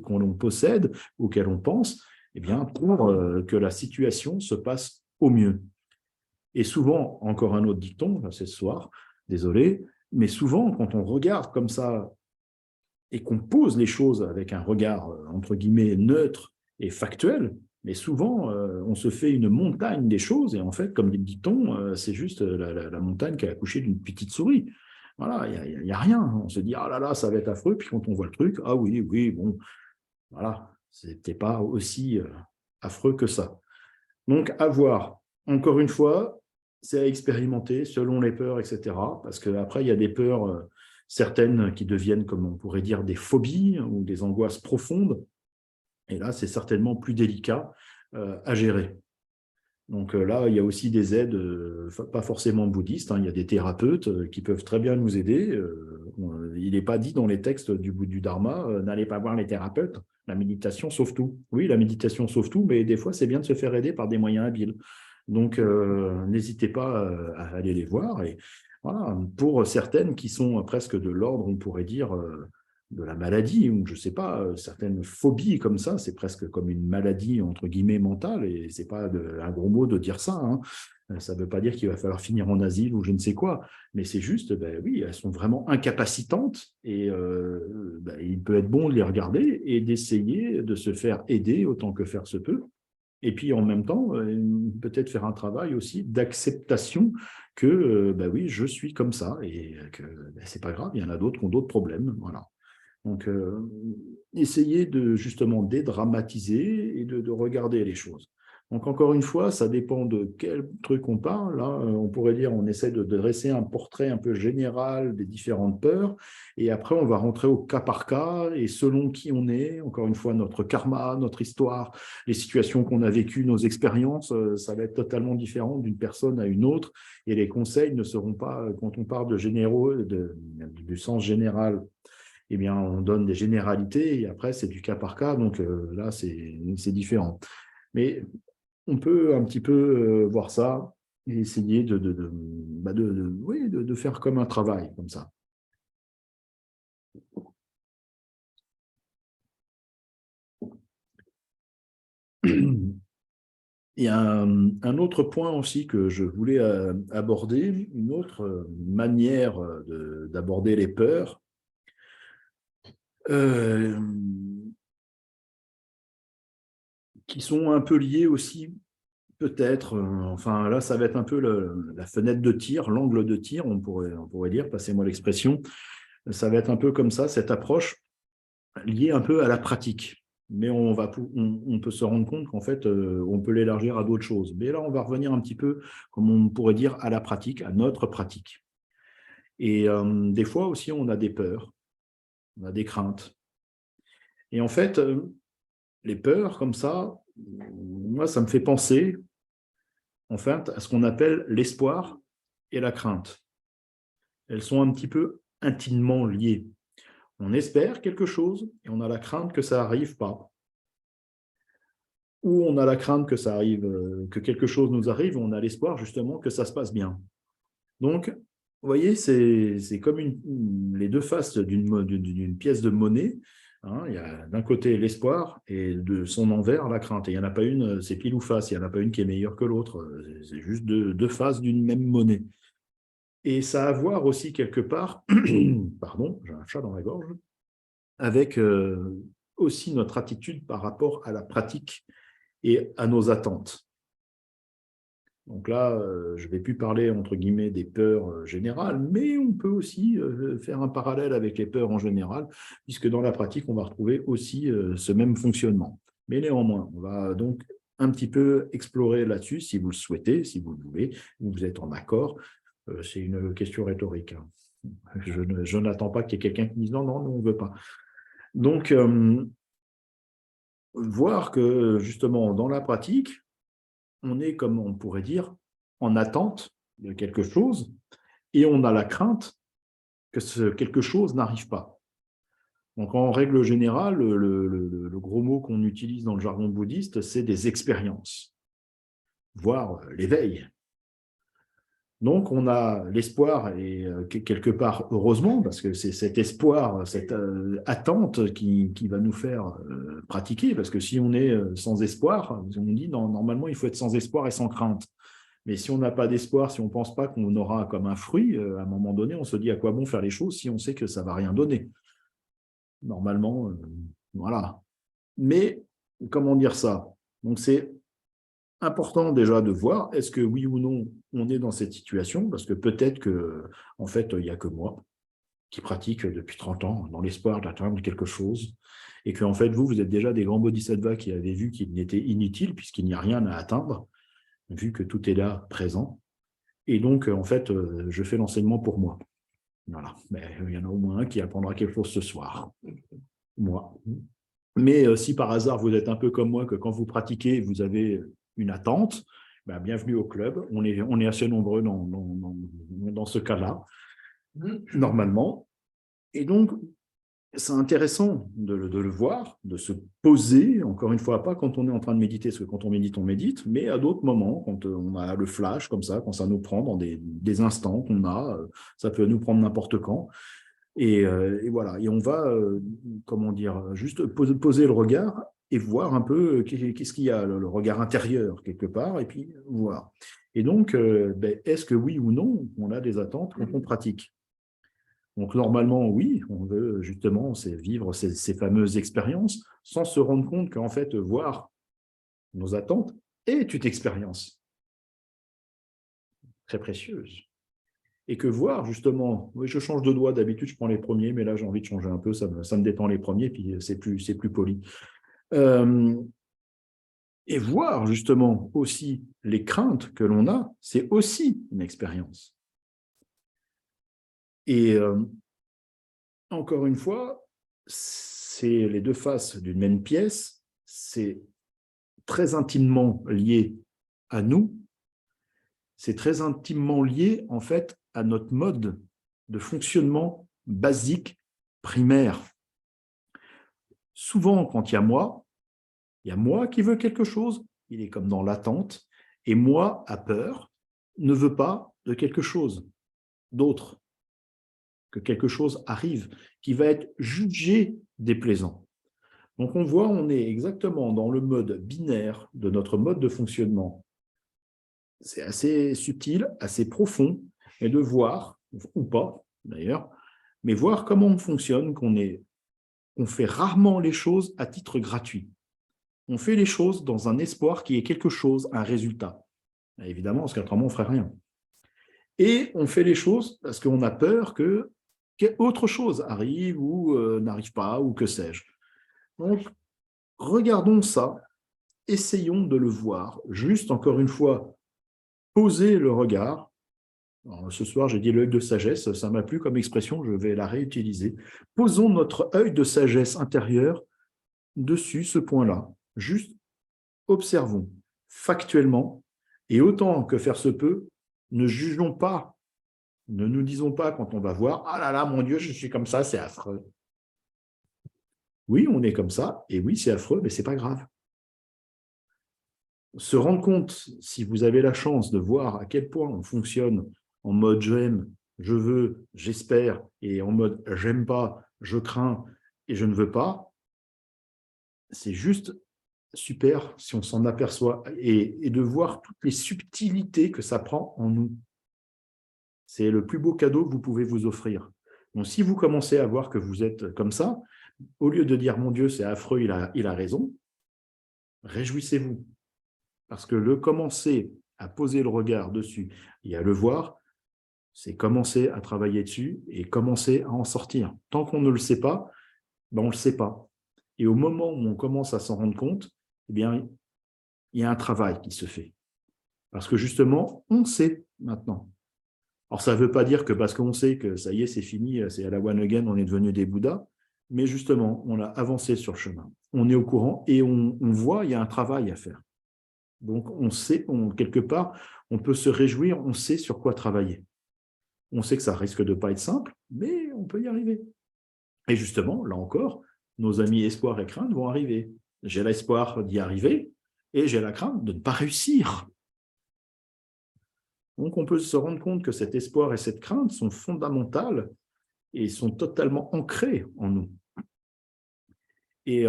qu'on possède, auxquels on pense, eh bien, pour que la situation se passe au mieux. Et souvent, encore un autre dicton, c'est ce soir, désolé, mais souvent, quand on regarde comme ça et qu'on pose les choses avec un regard, entre guillemets, neutre et factuel, mais souvent, on se fait une montagne des choses, et en fait, comme dit le dicton, c'est juste la montagne qui a accouché d'une petite souris. Voilà, il n'y a rien. On se dit, ah là là, ça va être affreux, puis quand on voit le truc, ah oui, oui, bon, voilà, c'était pas aussi affreux que ça. Donc, à voir. Encore une fois, c'est à expérimenter selon les peurs, etc. Parce qu'après, il y a des peurs certaines qui deviennent, comme on pourrait dire, des phobies ou des angoisses profondes. Et là, c'est certainement plus délicat à gérer. Donc là, il y a aussi des aides, pas forcément bouddhistes, hein, il y a des thérapeutes qui peuvent très bien nous aider. Il n'est pas dit dans les textes du Dharma, n'allez pas voir les thérapeutes, la méditation sauve tout. Oui, la méditation sauve tout, mais des fois, c'est bien de se faire aider par des moyens habiles. Donc, n'hésitez pas à aller les voir. Et voilà, pour certaines qui sont presque de l'ordre, on pourrait dire, de la maladie, ou je ne sais pas, certaines phobies comme ça, c'est presque comme une maladie, entre guillemets, mentale, et ce n'est pas un gros mot de dire ça, hein. Ça ne veut pas dire qu'il va falloir finir en asile ou je ne sais quoi, mais c'est juste, ben oui, elles sont vraiment incapacitantes, et ben, il peut être bon de les regarder et d'essayer de se faire aider autant que faire se peut. Et puis en même temps, peut-être faire un travail aussi d'acceptation que, ben oui, je suis comme ça, et que ben, c'est pas grave, il y en a d'autres qui ont d'autres problèmes, voilà. Donc, essayer de justement dédramatiser et de regarder les choses. Donc, encore une fois, ça dépend de quel truc on parle. Là, on pourrait dire, on essaie de dresser un portrait un peu général des différentes peurs, et après, on va rentrer au cas par cas, et selon qui on est, encore une fois, notre karma, notre histoire, les situations qu'on a vécues, nos expériences, ça va être totalement différent d'une personne à une autre, et les conseils ne seront pas, quand on parle de généraux, du sens général, eh bien, on donne des généralités et après, c'est du cas par cas. Donc là, c'est différent. Mais on peut un petit peu voir ça et essayer oui, de faire comme un travail, comme ça. Il y a un autre point aussi que je voulais aborder, une autre manière d'aborder les peurs. Euh, qui sont un peu liées aussi. Peut-être, enfin là, ça va être un peu la fenêtre de tir, l'angle de tir, on pourrait dire, passez-moi l'expression. Ça va être un peu comme ça, cette approche liée un peu à la pratique. Mais on peut se rendre compte qu'en fait, on peut l'élargir à d'autres choses. Mais là, on va revenir un petit peu, comme on pourrait dire, à la pratique, à notre pratique. Et des fois aussi, on a des peurs, on a des craintes. Et en fait, les peurs comme ça, moi, ça me fait penser en fait, à ce qu'on appelle l'espoir et la crainte. Elles sont un petit peu intimement liées. On espère quelque chose et on a la crainte que ça n'arrive pas. Ou on a la crainte que ça arrive, que quelque chose nous arrive, et on a l'espoir justement que ça se passe bien. Donc, vous voyez, c'est comme les deux faces d'une pièce de monnaie. Hein. Il y a d'un côté l'espoir et de son envers la crainte. Et il n'y en a pas une, c'est pile ou face, il n'y en a pas une qui est meilleure que l'autre. C'est juste deux faces d'une même monnaie. Et ça a à voir aussi quelque part, pardon, j'ai un chat dans la gorge, avec aussi notre attitude par rapport à la pratique et à nos attentes. Donc là, je ne vais plus parler, entre guillemets, des peurs générales, mais on peut aussi faire un parallèle avec les peurs en général, puisque dans la pratique, on va retrouver aussi ce même fonctionnement. Mais néanmoins, on va donc un petit peu explorer là-dessus, si vous le souhaitez, si vous le voulez, vous êtes en accord. C'est une question rhétorique, hein. Je n'attends pas qu'il y ait quelqu'un qui dise non, non, on ne veut pas. Donc, voir que justement, dans la pratique, on est, comme on pourrait dire, en attente de quelque chose et on a la crainte que ce quelque chose n'arrive pas. Donc, en règle générale, le gros mot qu'on utilise dans le jargon bouddhiste, c'est des expériences, voire l'éveil. Donc, on a l'espoir, et quelque part, heureusement, parce que c'est cet espoir, cette attente qui va nous faire pratiquer, parce que si on est sans espoir, on dit normalement, il faut être sans espoir et sans crainte. Mais si on n'a pas d'espoir, si on ne pense pas qu'on aura comme un fruit, à un moment donné, on se dit à quoi bon faire les choses si on sait que ça ne va rien donner. Normalement, voilà. Mais comment dire ça? Donc, c'est important déjà de voir est-ce que oui ou non on est dans cette situation, parce que peut-être que en fait il n'y a que moi qui pratique depuis 30 ans dans l'espoir d'atteindre quelque chose, et que en fait vous êtes déjà des grands bodhisattvas qui avaient vu qu'il n'était inutile puisqu'il n'y a rien à atteindre, vu que tout est là présent. Et donc en fait je fais l'enseignement pour moi. Voilà, mais il y en a au moins un qui apprendra quelque chose ce soir, moi. Mais si par hasard vous êtes un peu comme moi, que quand vous pratiquez, vous avez une attente, ben, bienvenue au club. On est assez nombreux dans ce cas-là, normalement. Et donc, c'est intéressant de le voir, de se poser, encore une fois, pas quand on est en train de méditer, parce que quand on médite, mais à d'autres moments, quand on a le flash comme ça, quand ça nous prend dans des instants qu'on a, ça peut nous prendre n'importe quand. Et voilà, et on va, comment dire, juste poser le regard et voir un peu qu'est-ce qu'il y a, le regard intérieur quelque part, et puis voir. Et donc, ben, est-ce que oui ou non, on a des attentes quand on pratique? Donc, normalement, oui, on veut justement vivre ces fameuses expériences sans se rendre compte qu'en fait, voir nos attentes est une expérience très précieuse. Et que voir justement, oui, je change de doigt, d'habitude je prends les premiers, mais là j'ai envie de changer un peu, ça me détend les premiers, puis c'est plus poli. Et voir justement aussi les craintes que l'on a, c'est aussi une expérience. Et encore une fois, c'est les deux faces d'une même pièce, c'est très intimement lié à nous, c'est très intimement lié en fait à notre mode de fonctionnement basique, primaire. Souvent, quand il y a moi qui veux quelque chose, il est comme dans l'attente, et moi, à peur, ne veut pas de quelque chose d'autre, que quelque chose arrive, qui va être jugé déplaisant. Donc on voit, on est exactement dans le mode binaire de notre mode de fonctionnement. C'est assez subtil, assez profond, et de voir, ou pas d'ailleurs, mais voir comment on fonctionne, qu'on fait rarement les choses à titre gratuit. On fait les choses dans un espoir qui est quelque chose, un résultat. Évidemment, parce qu'autrement, on ne ferait rien. Et on fait les choses parce qu'on a peur qu'autre chose arrive ou n'arrive pas, ou que sais-je. Donc, regardons ça, essayons de le voir, juste encore une fois, poser le regard. Alors, ce soir, j'ai dit l'œil de sagesse, ça m'a plu comme expression, je vais la réutiliser. Posons notre œil de sagesse intérieure dessus ce point-là. Juste observons factuellement, et autant que faire se peut, ne jugeons pas, ne nous disons pas quand on va voir « Ah là là, mon Dieu, je suis comme ça, c'est affreux ». Oui, on est comme ça, et oui, c'est affreux, mais ce n'est pas grave. Se rendre compte, si vous avez la chance de voir à quel point on fonctionne en mode « j'aime »,« je veux »,« j'espère » et en mode « j'aime pas »,« je crains » et « je ne veux pas », c'est juste super si on s'en aperçoit et de voir toutes les subtilités que ça prend en nous. C'est le plus beau cadeau que vous pouvez vous offrir. Donc, si vous commencez à voir que vous êtes comme ça, au lieu de dire « mon Dieu, c'est affreux, il a raison », réjouissez-vous. Parce que le commencer à poser le regard dessus et à le voir, c'est commencer à travailler dessus et commencer à en sortir. Tant qu'on ne le sait pas, ben on ne le sait pas. Et au moment où on commence à s'en rendre compte, eh bien, il y a un travail qui se fait. Parce que justement, on sait maintenant. Alors, ça ne veut pas dire que parce qu'on sait que ça y est, c'est fini, c'est à la one again, on est devenu des Bouddhas, mais justement, on a avancé sur le chemin. On est au courant et on voit, il y a un travail à faire. Donc, on sait, quelque part, on peut se réjouir, on sait sur quoi travailler. On sait que ça risque de ne pas être simple, mais on peut y arriver. Et justement, là encore, nos amis espoir et crainte vont arriver. J'ai l'espoir d'y arriver et j'ai la crainte de ne pas réussir. Donc, on peut se rendre compte que cet espoir et cette crainte sont fondamentales et sont totalement ancrés en nous. Et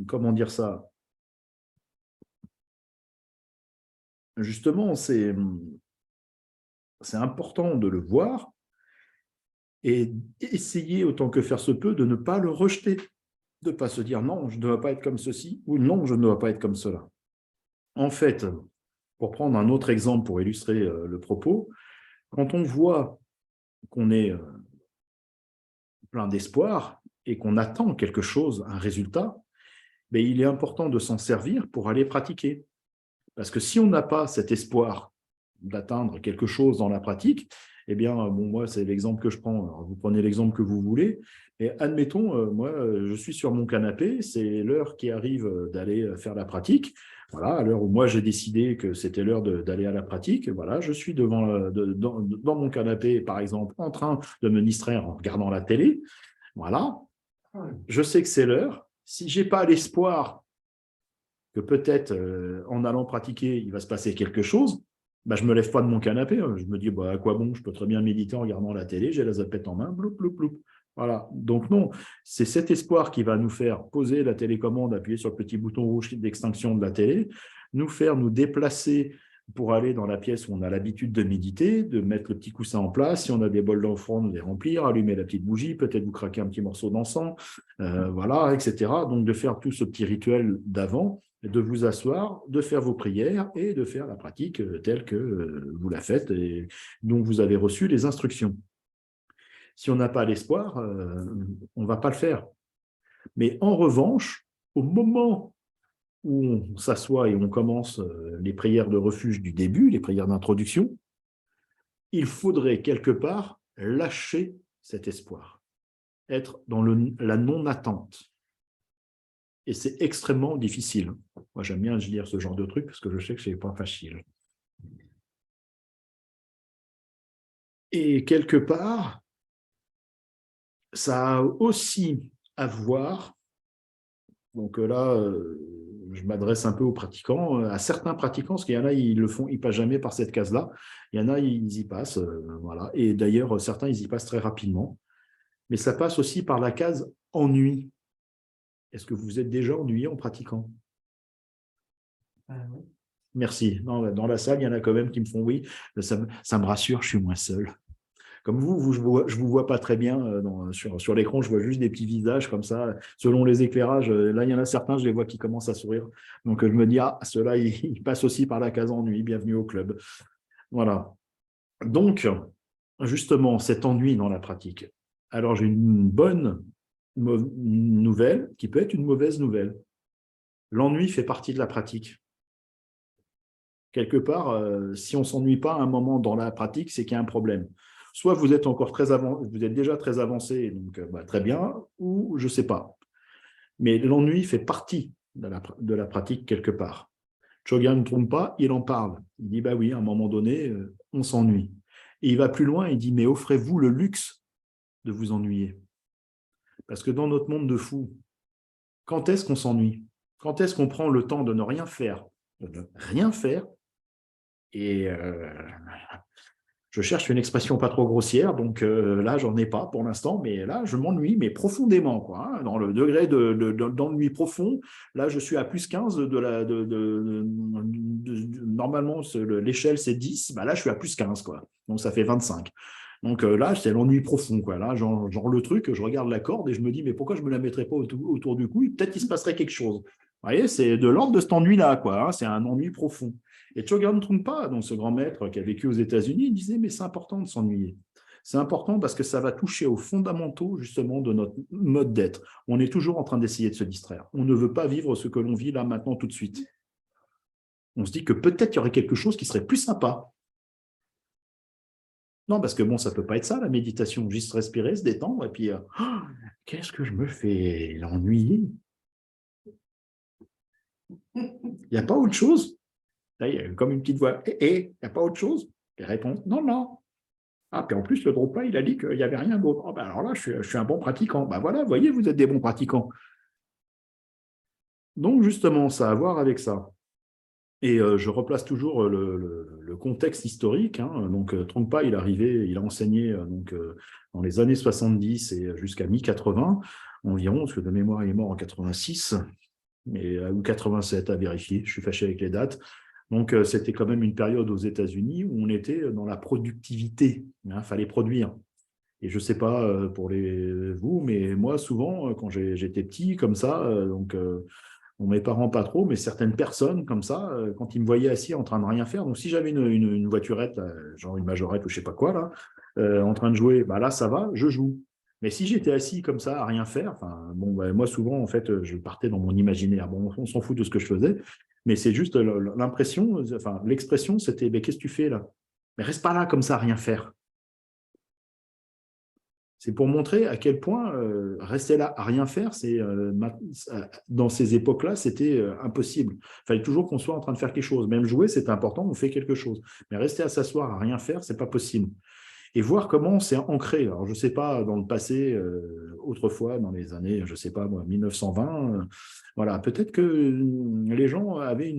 comment dire ça? Justement, c'est important de le voir et essayer autant que faire se peut de ne pas le rejeter, de ne pas se dire non, je ne dois pas être comme ceci ou non, je ne dois pas être comme cela. En fait, pour prendre un autre exemple pour illustrer le propos, quand on voit qu'on est plein d'espoir et qu'on attend quelque chose, un résultat, mais il est important de s'en servir pour aller pratiquer. Parce que si on n'a pas cet espoir d'atteindre quelque chose dans la pratique, eh bien, bon, moi, c'est l'exemple que je prends. Alors, vous prenez l'exemple que vous voulez. Et admettons, moi, je suis sur mon canapé, c'est l'heure qui arrive d'aller faire la pratique. Voilà, à l'heure où moi, j'ai décidé que c'était l'heure d'aller à la pratique. Voilà, je suis dans mon canapé, par exemple, en train de me distraire en regardant la télé. Voilà, je sais que c'est l'heure. Si je n'ai pas l'espoir que peut-être en allant pratiquer, il va se passer quelque chose, bah, je ne me lève pas de mon canapé. Je me dis, bah, à quoi bon, je peux très bien méditer en regardant la télé, j'ai la zapette en main, bloup, bloup, bloup. Voilà. Donc non, c'est cet espoir qui va nous faire poser la télécommande, appuyer sur le petit bouton rouge d'extinction de la télé, nous faire nous déplacer pour aller dans la pièce où on a l'habitude de méditer, de mettre le petit coussin en place, si on a des bols d'offrande, les remplir, allumer la petite bougie, peut-être vous craquer un petit morceau d'encens, voilà, etc. Donc de faire tout ce petit rituel d'avant, de vous asseoir, de faire vos prières et de faire la pratique telle que vous la faites et dont vous avez reçu les instructions. Si on n'a pas l'espoir, on ne va pas le faire. Mais en revanche, au moment où on s'assoit et on commence les prières de refuge du début, les prières d'introduction, il faudrait quelque part lâcher cet espoir, être dans la non-attente. Et c'est extrêmement difficile. Moi, j'aime bien lire ce genre de truc parce que je sais que ce n'est pas facile. Et quelque part, ça a aussi à voir, donc là, je m'adresse un peu aux pratiquants, à certains pratiquants, parce qu'il y en a, ils le font, ils passent jamais par cette case-là. Il y en a, ils y passent, voilà. Et d'ailleurs, certains, ils y passent très rapidement. Mais ça passe aussi par la case ennui. Est-ce que vous vous êtes déjà ennuyé en pratiquant? Oui. Merci. Non, dans la salle, il y en a quand même qui me font oui. Ça me rassure, je suis moins seul. Comme vous je ne vous vois pas très bien sur l'écran, je vois juste des petits visages comme ça, selon les éclairages. Là, il y en a certains, je les vois qui commencent à sourire. Donc, je me dis, ah, ceux-là, ils passent aussi par la case ennui, bienvenue au club. Voilà. Donc, justement, cet ennui dans la pratique. Alors, j'ai une bonne nouvelle qui peut être une mauvaise nouvelle. L'ennui fait partie de la pratique. Quelque part, si on ne s'ennuie pas à un moment dans la pratique, c'est qu'il y a un problème. Soit vous êtes encore vous êtes déjà très avancé, donc très bien, ou je ne sais pas. Mais l'ennui fait partie de la pratique quelque part. Chogyam Trungpa, il en parle. Il dit, bah oui, à un moment donné, on s'ennuie. Et il va plus loin, il dit, mais offrez-vous le luxe de vous ennuyer. Parce que dans notre monde de fous, quand est-ce qu'on s'ennuie? Quand est-ce qu'on prend le temps de ne rien faire? De ne rien faire. Et je cherche une expression pas trop grossière, donc là, j'en ai pas pour l'instant, mais là, je m'ennuie, mais profondément, quoi, hein, dans le degré d'ennui profond. Là, je suis à plus 15 normalement, l'échelle, c'est 10, bah là, je suis à plus 15, quoi. Donc, ça fait 25. Donc là, c'est l'ennui profond, quoi. Là, genre le truc, je regarde la corde et je me dis, mais pourquoi je ne me la mettrais pas autour du cou? Peut-être qu'il se passerait quelque chose. Vous voyez, c'est de l'ordre de cet ennui-là, quoi, hein, c'est un ennui profond. Et Chogyam Trungpa, donc ce grand maître qui a vécu aux États-Unis, il disait, mais c'est important de s'ennuyer. C'est important parce que ça va toucher aux fondamentaux, justement, de notre mode d'être. On est toujours en train d'essayer de se distraire. On ne veut pas vivre ce que l'on vit là, maintenant, tout de suite. On se dit que peut-être il y aurait quelque chose qui serait plus sympa. Non, parce que bon, ça ne peut pas être ça, la méditation. Juste respirer, se détendre, et puis, qu'est-ce que je me fais l'ennuyer? Il n'y a pas autre chose? Là, il y a comme une petite voix. Il n'y a pas autre chose? Et réponse, non, non. Ah, puis en plus, le Drogpa, il a dit qu'il n'y avait rien d'autre. Oh, ben alors là, je suis un bon pratiquant. Ben voilà, vous voyez, vous êtes des bons pratiquants. Donc, justement, ça a à voir avec ça. Et je replace toujours le contexte historique, hein. Donc, Trungpa, il a enseigné donc, dans les années 70 et jusqu'à mi-80 environ, parce que de mémoire, il est mort en 86 ou 87 à vérifier. Je suis fâché avec les dates. Donc, c'était quand même une période aux États-Unis où on était dans la productivité. Il fallait produire. Et je ne sais pas pour vous, mais moi, souvent, quand j'étais petit, comme ça, bon, mes parents pas trop, mais certaines personnes comme ça, quand ils me voyaient assis en train de rien faire, donc si j'avais une voiturette, là, genre une majorette ou je sais pas quoi, là, en train de jouer, bah là, ça va, je joue. Mais si j'étais assis comme ça à rien faire, enfin, bon, bah, moi, souvent, en fait, je partais dans mon imaginaire. Bon, on s'en fout de ce que je faisais, mais c'est juste l'impression, enfin, l'expression, c'était, mais qu'est-ce que tu fais là? Mais reste pas là comme ça à rien faire. C'est pour montrer à quel point rester là à rien faire, dans ces époques-là, c'était impossible. Il fallait toujours qu'on soit en train de faire quelque chose. Même jouer, c'est important, on fait quelque chose. Mais rester à s'asseoir à rien faire, c'est pas possible. Et voir comment c'est ancré. Alors, je ne sais pas, dans le passé, autrefois, dans les années, je ne sais pas, moi, 1920, voilà, peut-être que les gens avaient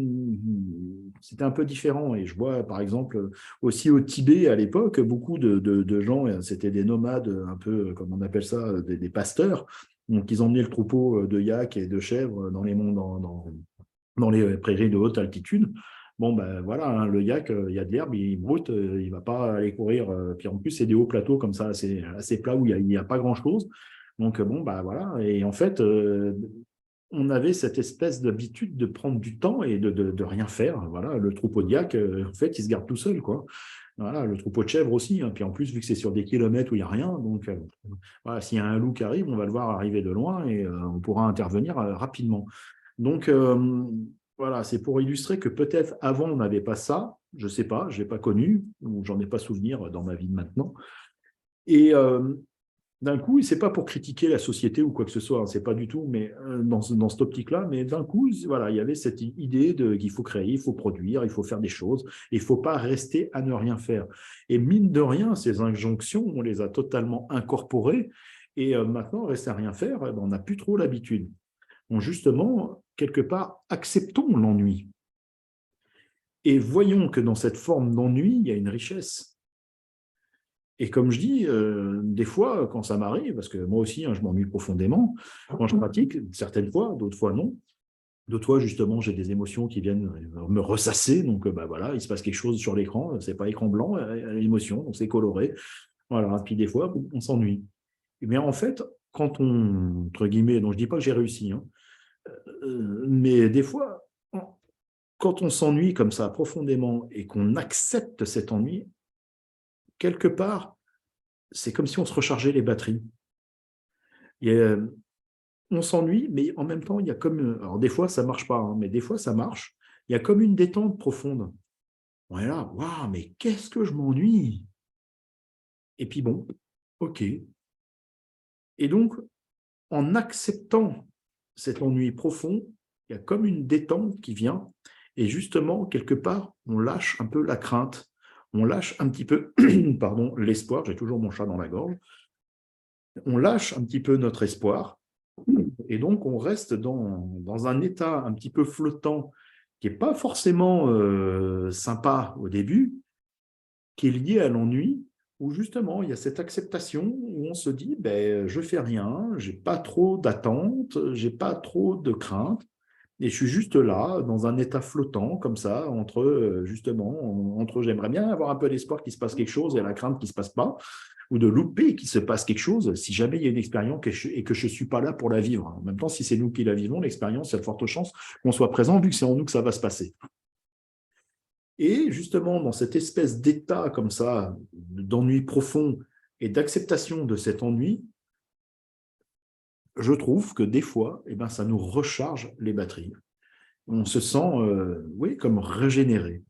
c'était un peu différent. Et je vois, par exemple, aussi au Tibet, à l'époque, beaucoup de gens, c'était des nomades, un peu, comme on appelle ça, des pasteurs. Donc, ils emmenaient le troupeau de yaks et de chèvres dans les monts, dans les prairies de haute altitude. Bon, ben voilà, hein, le yak, il y a de l'herbe, il broute, il ne va pas aller courir. Puis en plus, c'est des hauts plateaux comme ça, assez plats où il n'y a pas grand-chose. Donc, bon, ben voilà. Et en fait, on avait cette espèce d'habitude de prendre du temps et de rien faire. Voilà, le troupeau de yak, en fait, il se garde tout seul, quoi. Voilà, le troupeau de chèvres aussi. Hein. Puis en plus, vu que c'est sur des kilomètres où il n'y a rien, donc voilà, s'il y a un loup qui arrive, on va le voir arriver de loin et on pourra intervenir rapidement. Donc, voilà, c'est pour illustrer que peut-être avant, on n'avait pas ça. Je ne sais pas, je ne l'ai pas connu, ou j'en ai pas souvenir dans ma vie de maintenant. Et d'un coup, ce n'est pas pour critiquer la société ou quoi que ce soit, hein, c'est pas du tout, mais dans cette optique-là, mais d'un coup, voilà, il y avait cette idée qu'il faut créer, il faut produire, il faut faire des choses, il ne faut pas rester à ne rien faire. Et mine de rien, ces injonctions, on les a totalement incorporées, et maintenant, rester à rien faire, eh ben, on n'a plus trop l'habitude. Donc justement, quelque part, acceptons l'ennui et voyons que dans cette forme d'ennui, il y a une richesse. Et comme je dis, des fois, quand ça m'arrive, parce que moi aussi, hein, je m'ennuie profondément, quand je pratique, certaines fois, d'autres fois non. D'autres fois, justement, j'ai des émotions qui viennent me ressasser. Donc, bah, voilà, il se passe quelque chose sur l'écran. C'est pas écran blanc, l'émotion, donc c'est coloré. Voilà. Puis des fois, on s'ennuie. Mais en fait, quand on, entre guillemets, donc je dis pas que j'ai réussi, hein, mais des fois, quand on s'ennuie comme ça profondément et qu'on accepte cet ennui, quelque part, c'est comme si on se rechargeait les batteries. On s'ennuie, mais en même temps, il y a comme... Alors des fois, ça ne marche pas, hein, mais des fois, ça marche. Il y a comme une détente profonde. Voilà, waouh, mais qu'est-ce que je m'ennuie. Et puis bon, ok. Et donc, en acceptant cet ennui profond, il y a comme une détente qui vient. Et justement, quelque part, on lâche un peu la crainte. On lâche un petit peu, pardon, l'espoir. J'ai toujours mon chat dans la gorge. On lâche un petit peu notre espoir. Et donc, on reste dans un état un petit peu flottant qui n'est pas forcément sympa au début, qui est lié à l'ennui, où justement, il y a cette acceptation où on se dit, ben, je fais rien, j'ai pas trop d'attente, j'ai pas trop de crainte, et je suis juste là, dans un état flottant, comme ça, entre, justement, entre j'aimerais bien avoir un peu d'espoir qu'il se passe quelque chose et la crainte qu'il ne se passe pas, ou de louper qu'il se passe quelque chose, si jamais il y a une expérience et que je ne suis pas là pour la vivre. En même temps, si c'est nous qui la vivons, l'expérience, il y a de fortes chances qu'on soit présent, vu que c'est en nous que ça va se passer. Et justement, dans cette espèce d'état comme ça, d'ennui profond et d'acceptation de cet ennui, je trouve que des fois, eh ben, ça nous recharge les batteries. On se sent, oui, comme régénéré.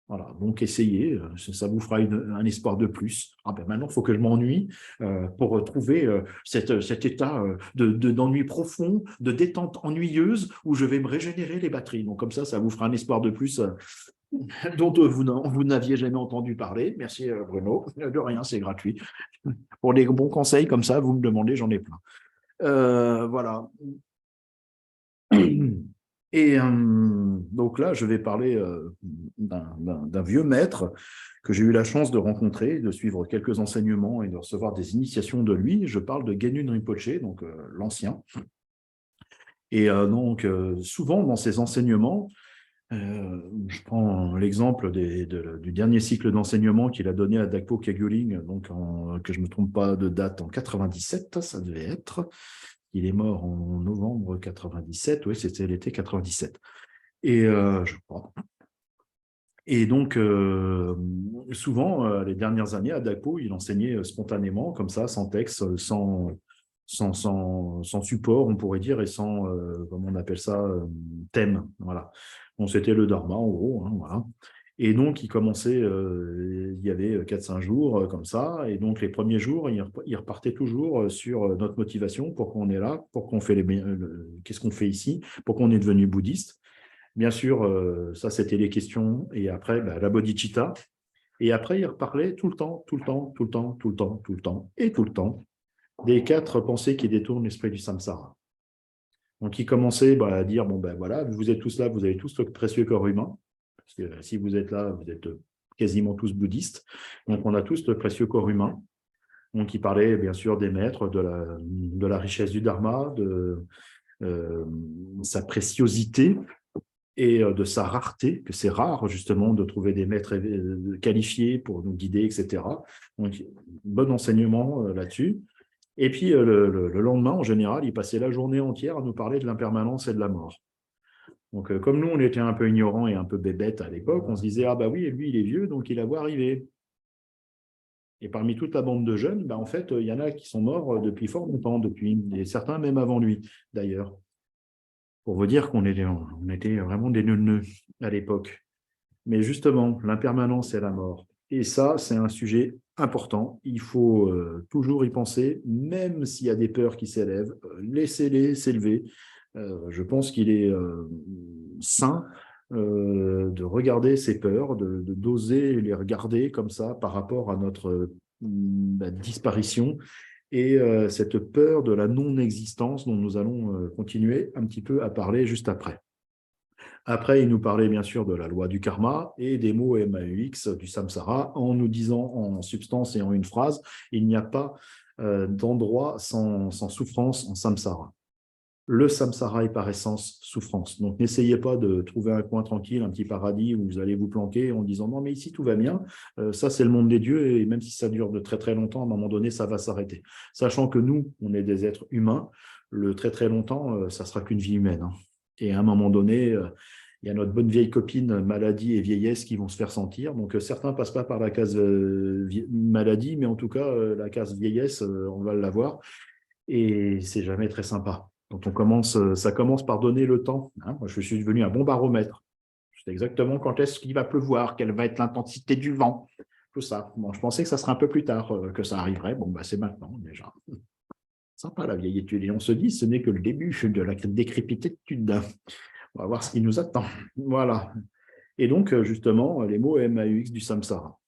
Voilà, donc essayez, ça vous fera un espoir de plus. Ah ben maintenant, il faut que je m'ennuie pour trouver cet état d'ennui profond, de détente ennuyeuse où je vais me régénérer les batteries. Donc comme ça vous fera un espoir de plus dont vous n'aviez jamais entendu parler. Merci Bruno. De rien, c'est gratuit. Pour les bons conseils comme ça, vous me demandez, j'en ai plein. Voilà. Et donc là, je vais parler d'un vieux maître que j'ai eu la chance de rencontrer, de suivre quelques enseignements et de recevoir des initiations de lui. Je parle de Genun Rinpoché, donc l'ancien. Et donc, souvent dans ses enseignements, je prends l'exemple du dernier cycle d'enseignement qu'il a donné à Dakpo Kegyuling, donc que je ne me trompe pas de date, en 97, ça devait être. Il est mort en novembre 97, oui, c'était l'été 97. Et je crois. Et donc, souvent, les dernières années, à Dakpo, il enseignait spontanément, comme ça, sans texte, sans support, on pourrait dire, et sans, comment on appelle ça, thème. Voilà. Bon, c'était le Dharma, en gros. Hein, voilà. Et donc, il commençait, il y avait 4-5 jours comme ça. Et donc, les premiers jours, il repartait toujours sur notre motivation, pourquoi on est là, pourquoi on fait qu'est-ce qu'on fait ici, pourquoi on est devenu bouddhiste. Bien sûr, ça, c'était les questions. Et après, la bodhicitta. Et après, il reparlait tout le temps, tout le temps, tout le temps, tout le temps, tout le temps, et tout le temps, des 4 pensées qui détournent l'esprit du samsara. Donc, il commençait à dire, bon, ben voilà, vous êtes tous là, vous avez tous le précieux corps humain, parce que si vous êtes là, vous êtes quasiment tous bouddhistes. Donc, on a tous le précieux corps humain. Donc, il parlait bien sûr des maîtres, de la richesse du dharma, de sa préciosité, et de sa rareté, que c'est rare justement de trouver des maîtres qualifiés pour nous guider, etc. Donc, bon enseignement là-dessus. Et puis, le lendemain, en général, il passait la journée entière à nous parler de l'impermanence et de la mort. Donc, comme nous, on était un peu ignorants et un peu bébêtes à l'époque, on se disait, ah bah oui, lui, il est vieux, donc il a vu arriver. Et parmi toute la bande de jeunes, en fait, il y en a qui sont morts depuis fort longtemps, et certains même avant lui, d'ailleurs. Pour vous dire qu'on était vraiment des neuneux à l'époque. Mais justement, l'impermanence et la mort. Et ça, c'est un sujet important. Il faut toujours y penser, même s'il y a des peurs qui s'élèvent, laissez-les s'élever. Je pense qu'il est sain de regarder ces peurs, d'oser les regarder comme ça par rapport à notre disparition et cette peur de la non-existence dont nous allons continuer un petit peu à parler juste après. Après, il nous parlait bien sûr de la loi du karma et des mots MAUX du samsara en nous disant en substance et en une phrase, il n'y a pas d'endroit sans souffrance en samsara. Le samsara est par essence souffrance. Donc, n'essayez pas de trouver un coin tranquille, un petit paradis où vous allez vous planquer en disant non, mais ici tout va bien. Ça, c'est le monde des dieux et même si ça dure de très très longtemps, à un moment donné, ça va s'arrêter. Sachant que nous, on est des êtres humains, le très très longtemps, ça sera qu'une vie humaine. Hein. Et à un moment donné, il y a notre bonne vieille copine maladie et vieillesse qui vont se faire sentir. Donc, certains ne passent pas par la case maladie, mais en tout cas, la case vieillesse, on va l'avoir. Et c'est jamais très sympa. Quand on commence, ça commence par donner le temps. Hein. Moi, je suis devenu un bon baromètre. Je sais exactement quand est-ce qu'il va pleuvoir, quelle va être l'intensité du vent, tout ça. Bon, je pensais que ça serait un peu plus tard que ça arriverait. Bon, c'est maintenant déjà. Sympa la vieille étude. Et on se dit, ce n'est que le début de la décrépitude. On va voir ce qui nous attend. Voilà. Et donc, justement, les mots MAUX du samsara.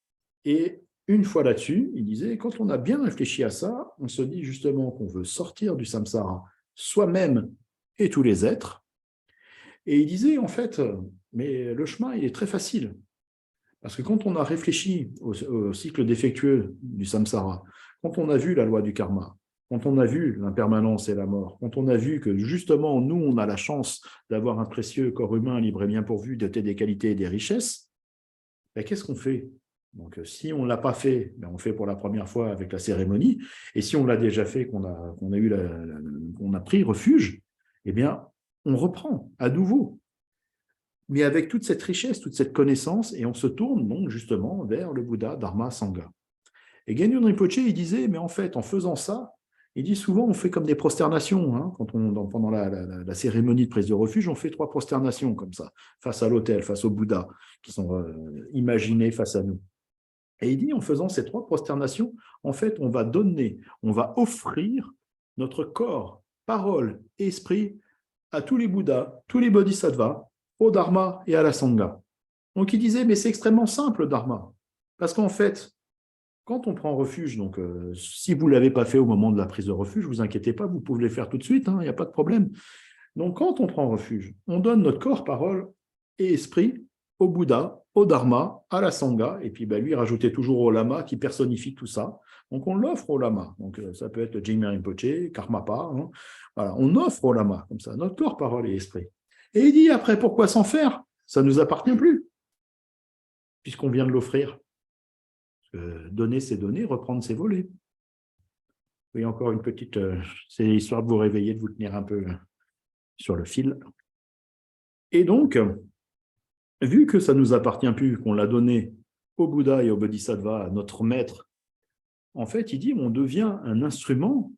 Et une fois là-dessus, il disait, quand on a bien réfléchi à ça, on se dit justement qu'on veut sortir du samsara soi-même et tous les êtres. Et il disait, en fait, mais le chemin, il est très facile. Parce que quand on a réfléchi au cycle défectueux du samsara, quand on a vu la loi du karma, quand on a vu l'impermanence et la mort, quand on a vu que justement, nous, on a la chance d'avoir un précieux corps humain libre et bien pourvu, doté des qualités et des richesses, qu'est-ce qu'on fait? Donc, si on ne l'a pas fait, on fait pour la première fois avec la cérémonie. Et si on l'a déjà fait, qu'on a pris refuge, eh bien, on reprend à nouveau. Mais avec toute cette richesse, toute cette connaissance, et on se tourne donc justement vers le Bouddha, Dharma, Sangha. Et Gengyun Rinpoche, il disait, mais en fait, en faisant ça, il dit souvent, on fait comme des prosternations. Hein, pendant la cérémonie de prise de refuge, on fait 3 prosternations comme ça, face à l'autel, face au Bouddha, qui sont imaginés face à nous. Et il dit, en faisant ces 3 prosternations, en fait, on va donner, on va offrir notre corps, parole et esprit à tous les Bouddhas, tous les Bodhisattvas, au Dharma et à la Sangha. Donc il disait, mais c'est extrêmement simple, le Dharma. Parce qu'en fait, quand on prend refuge, donc si vous ne l'avez pas fait au moment de la prise de refuge, ne vous inquiétez pas, vous pouvez le faire tout de suite, il n'y a pas de problème. Donc, quand on prend refuge, on donne notre corps, parole et esprit au Bouddha, au Dharma, à la Sangha, et puis lui rajouter toujours au Lama qui personnifie tout ça. Donc, on l'offre au Lama. Donc, ça peut être Jigme Rinpoche, Karmapa. Hein. Voilà, on offre au Lama, comme ça, notre corps, parole et esprit. Et il dit après, pourquoi s'en faire? Ça ne nous appartient plus, puisqu'on vient de l'offrir. Donner, c'est donner, reprendre, c'est voler. Oui, encore une petite... c'est histoire de vous réveiller, de vous tenir un peu sur le fil. Et donc, vu que ça ne nous appartient plus, qu'on l'a donné au Bouddha et au Bodhisattva, à notre maître, en fait, il dit on devient un instrument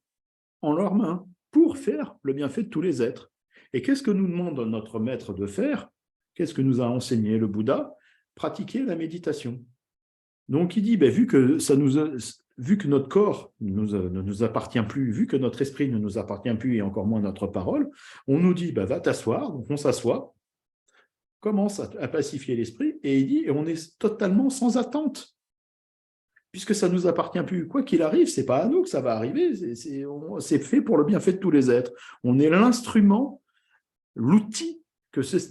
en leurs mains pour faire le bienfait de tous les êtres. Et qu'est-ce que nous demande notre maître de faire? Qu'est-ce que nous a enseigné le Bouddha? Pratiquer la méditation. Donc, il dit, vu que notre corps ne nous appartient plus, vu que notre esprit ne nous appartient plus et encore moins notre parole, on nous dit, va t'asseoir, donc on s'assoit, commence à pacifier l'esprit, et il dit, et on est totalement sans attente, puisque ça ne nous appartient plus. Quoi qu'il arrive, ce n'est pas à nous que ça va arriver, c'est fait pour le bienfait de tous les êtres. On est l'instrument, l'outil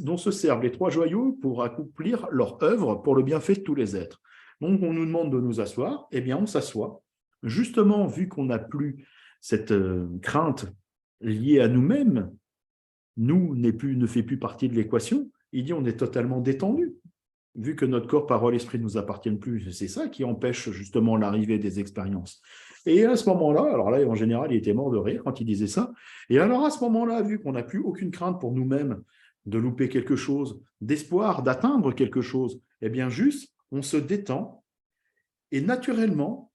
dont se servent les trois joyaux pour accomplir leur œuvre pour le bienfait de tous les êtres. Donc, on nous demande de nous asseoir, eh bien, on s'assoit. Justement, vu qu'on n'a plus cette crainte liée à nous-mêmes, nous ne fait plus partie de l'équation, il dit on est totalement détendu. Vu que notre corps, parole, esprit ne nous appartiennent plus, c'est ça qui empêche justement l'arrivée des expériences. Et à ce moment-là, alors là, en général, il était mort de rire quand il disait ça. Et alors à ce moment-là, vu qu'on n'a plus aucune crainte pour nous-mêmes de louper quelque chose, d'espoir d'atteindre quelque chose, eh bien juste, on se détend et naturellement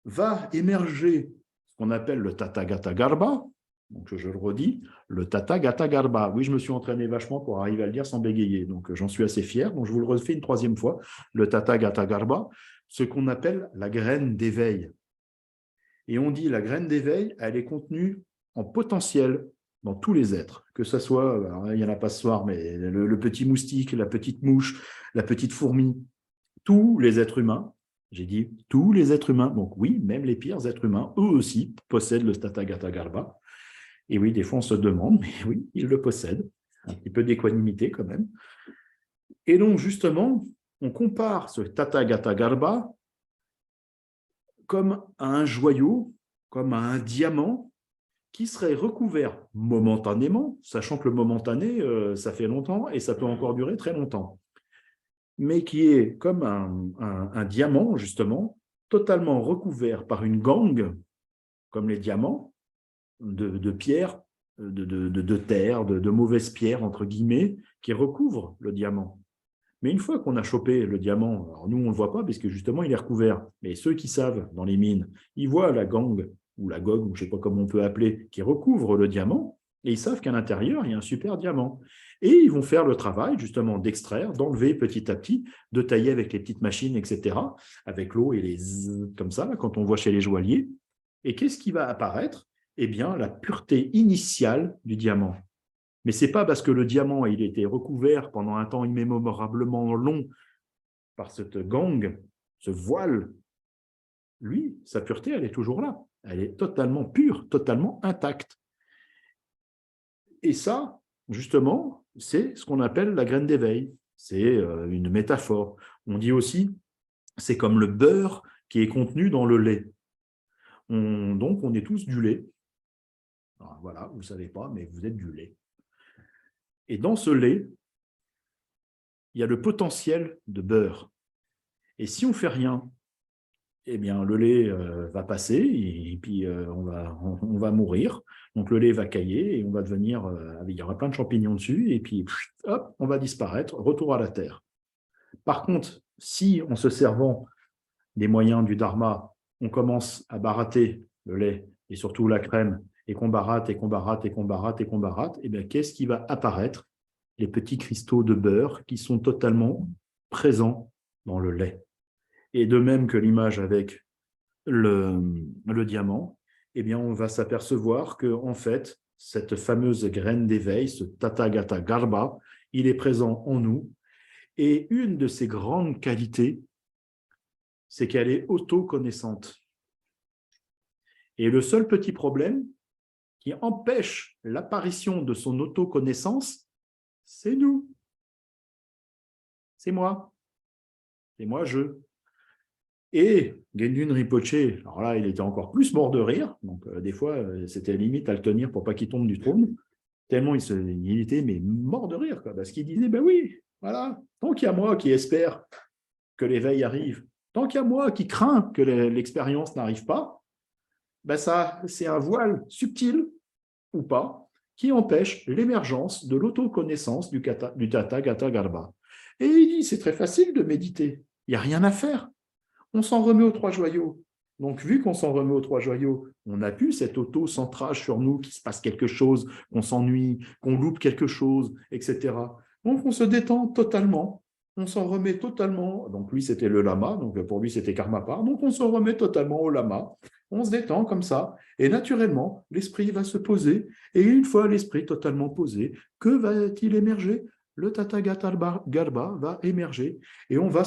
va émerger ce qu'on appelle le Tathagata Garbha. Donc, je le redis, le Tathagata Garbha. Oui, je me suis entraîné vachement pour arriver à le dire sans bégayer, donc j'en suis assez fier. Donc, je vous le refais une troisième fois, le Tathagata Garbha, ce qu'on appelle la graine d'éveil. Et on dit la graine d'éveil, elle est contenue en potentiel dans tous les êtres, que ce soit, alors, il n'y en a pas ce soir, mais le petit moustique, la petite mouche, la petite fourmi, tous les êtres humains, j'ai dit tous les êtres humains, donc oui, même les pires êtres humains, eux aussi possèdent le Tathagata Garbha. Et oui, des fois on se demande, mais oui, ils le possèdent. Un petit peu d'équanimité quand même. Et donc justement, on compare ce Tathagata Garbha comme à un joyau, comme à un diamant qui serait recouvert momentanément, sachant que le momentané, ça fait longtemps et ça peut encore durer très longtemps, mais qui est comme un diamant, justement, totalement recouvert par une gangue, comme les diamants, de pierres, de terre, de mauvaises pierres, entre guillemets, qui recouvrent le diamant. Mais une fois qu'on a chopé le diamant, alors nous, on ne le voit pas, parce que justement, il est recouvert. Mais ceux qui savent, dans les mines, ils voient la gangue, ou la gogue, ou je ne sais pas comment on peut appeler, qui recouvre le diamant, et ils savent qu'à l'intérieur, il y a un super diamant. Et ils vont faire le travail, justement, d'extraire, d'enlever petit à petit, de tailler avec les petites machines, etc., avec l'eau et les zzz, comme ça, quand on voit chez les joailliers. Et qu'est-ce qui va apparaître? Eh bien, la pureté initiale du diamant. Mais ce n'est pas parce que le diamant il a été recouvert pendant un temps immémorablement long par cette gangue, ce voile, lui, sa pureté, elle est toujours là. Elle est totalement pure, totalement intacte. Et ça, justement, c'est ce qu'on appelle la graine d'éveil. C'est une métaphore. On dit aussi, c'est comme le beurre qui est contenu dans le lait. Donc, on est tous du lait. Alors, voilà, vous ne savez pas, mais vous êtes du lait. Et dans ce lait, il y a le potentiel de beurre. Et si on ne fait rien, eh bien, le lait va passer et puis on va mourir. Donc, le lait va cailler et on va devenir, il y aura plein de champignons dessus et puis, hop, on va disparaître, retour à la terre. Par contre, si en se servant des moyens du dharma, on commence à barater le lait et surtout la crème, et qu'on barate et qu'on barate et qu'on barate et qu'on barate, eh bien, qu'est-ce qui va apparaître? Les petits cristaux de beurre qui sont totalement présents dans le lait. Et de même que l'image avec le diamant, eh bien, on va s'apercevoir que en fait, cette fameuse graine d'éveil, ce Tathagata Garbha, il est présent en nous. Et une de ses grandes qualités, c'est qu'elle est autoconnaissante. Et le seul petit problème, qui empêche l'apparition de son autoconnaissance, c'est nous. C'est moi. C'est moi, je. Et Gendun Rinpoche, alors là, il était encore plus mort de rire. Donc, des fois, c'était limite à le tenir pour pas qu'il tombe du trône. Tellement il était mais mort de rire, quoi, parce qu'il disait, ben oui, voilà, tant qu'il y a moi qui espère que l'éveil arrive, tant qu'il y a moi qui craint que l'expérience n'arrive pas, ben ça, c'est un voile subtil ou pas qui empêche l'émergence de l'autoconnaissance du Tata Gata Garbha. Et il dit, c'est très facile de méditer, il n'y a rien à faire. On s'en remet aux trois joyaux. Donc, vu qu'on s'en remet aux trois joyaux, on n'a plus cet auto-centrage sur nous, qu'il se passe quelque chose, qu'on s'ennuie, qu'on loupe quelque chose, etc. Donc, on se détend totalement, on s'en remet totalement. Donc, lui, c'était le lama, donc pour lui, c'était Karmapa. Donc, on s'en remet totalement au lama, on se détend comme ça, et naturellement, l'esprit va se poser, et une fois l'esprit totalement posé, que va-t-il émerger? Le Tathagata Garbha va émerger et on va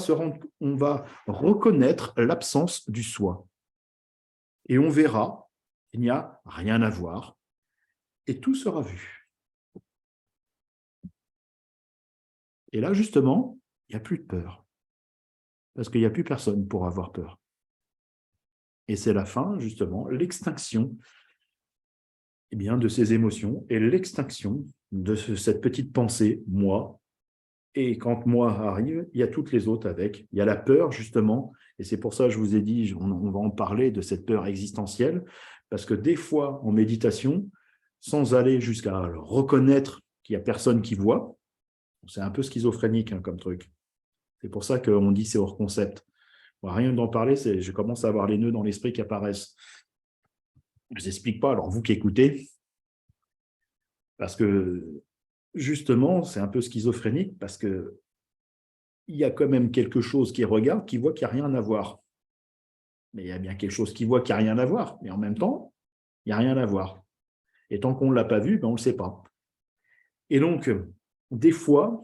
reconnaître l'absence du soi. Et on verra, il n'y a rien à voir et tout sera vu. Et là, justement, il n'y a plus de peur. Parce qu'il n'y a plus personne pour avoir peur. Et c'est la fin, justement, l'extinction de ces émotions et l'extinction de cette petite pensée, moi. Et quand moi arrive, il y a toutes les autres avec. Il y a la peur, justement, et c'est pour ça que je vous ai dit, on va en parler de cette peur existentielle, parce que des fois, en méditation, sans aller jusqu'à reconnaître qu'il n'y a personne qui voit, c'est un peu schizophrénique comme truc. C'est pour ça qu'on dit c'est hors concept. Rien d'en parler, je commence à avoir les nœuds dans l'esprit qui apparaissent. Je ne vous explique pas, alors vous qui écoutez, parce que justement, c'est un peu schizophrénique, parce que il y a quand même quelque chose qui regarde, qui voit qu'il n'y a rien à voir. Mais il y a bien quelque chose qui voit qu'il n'y a rien à voir. Mais en même temps, il n'y a rien à voir. Et tant qu'on ne l'a pas vu, on ne le sait pas. Et donc, des fois,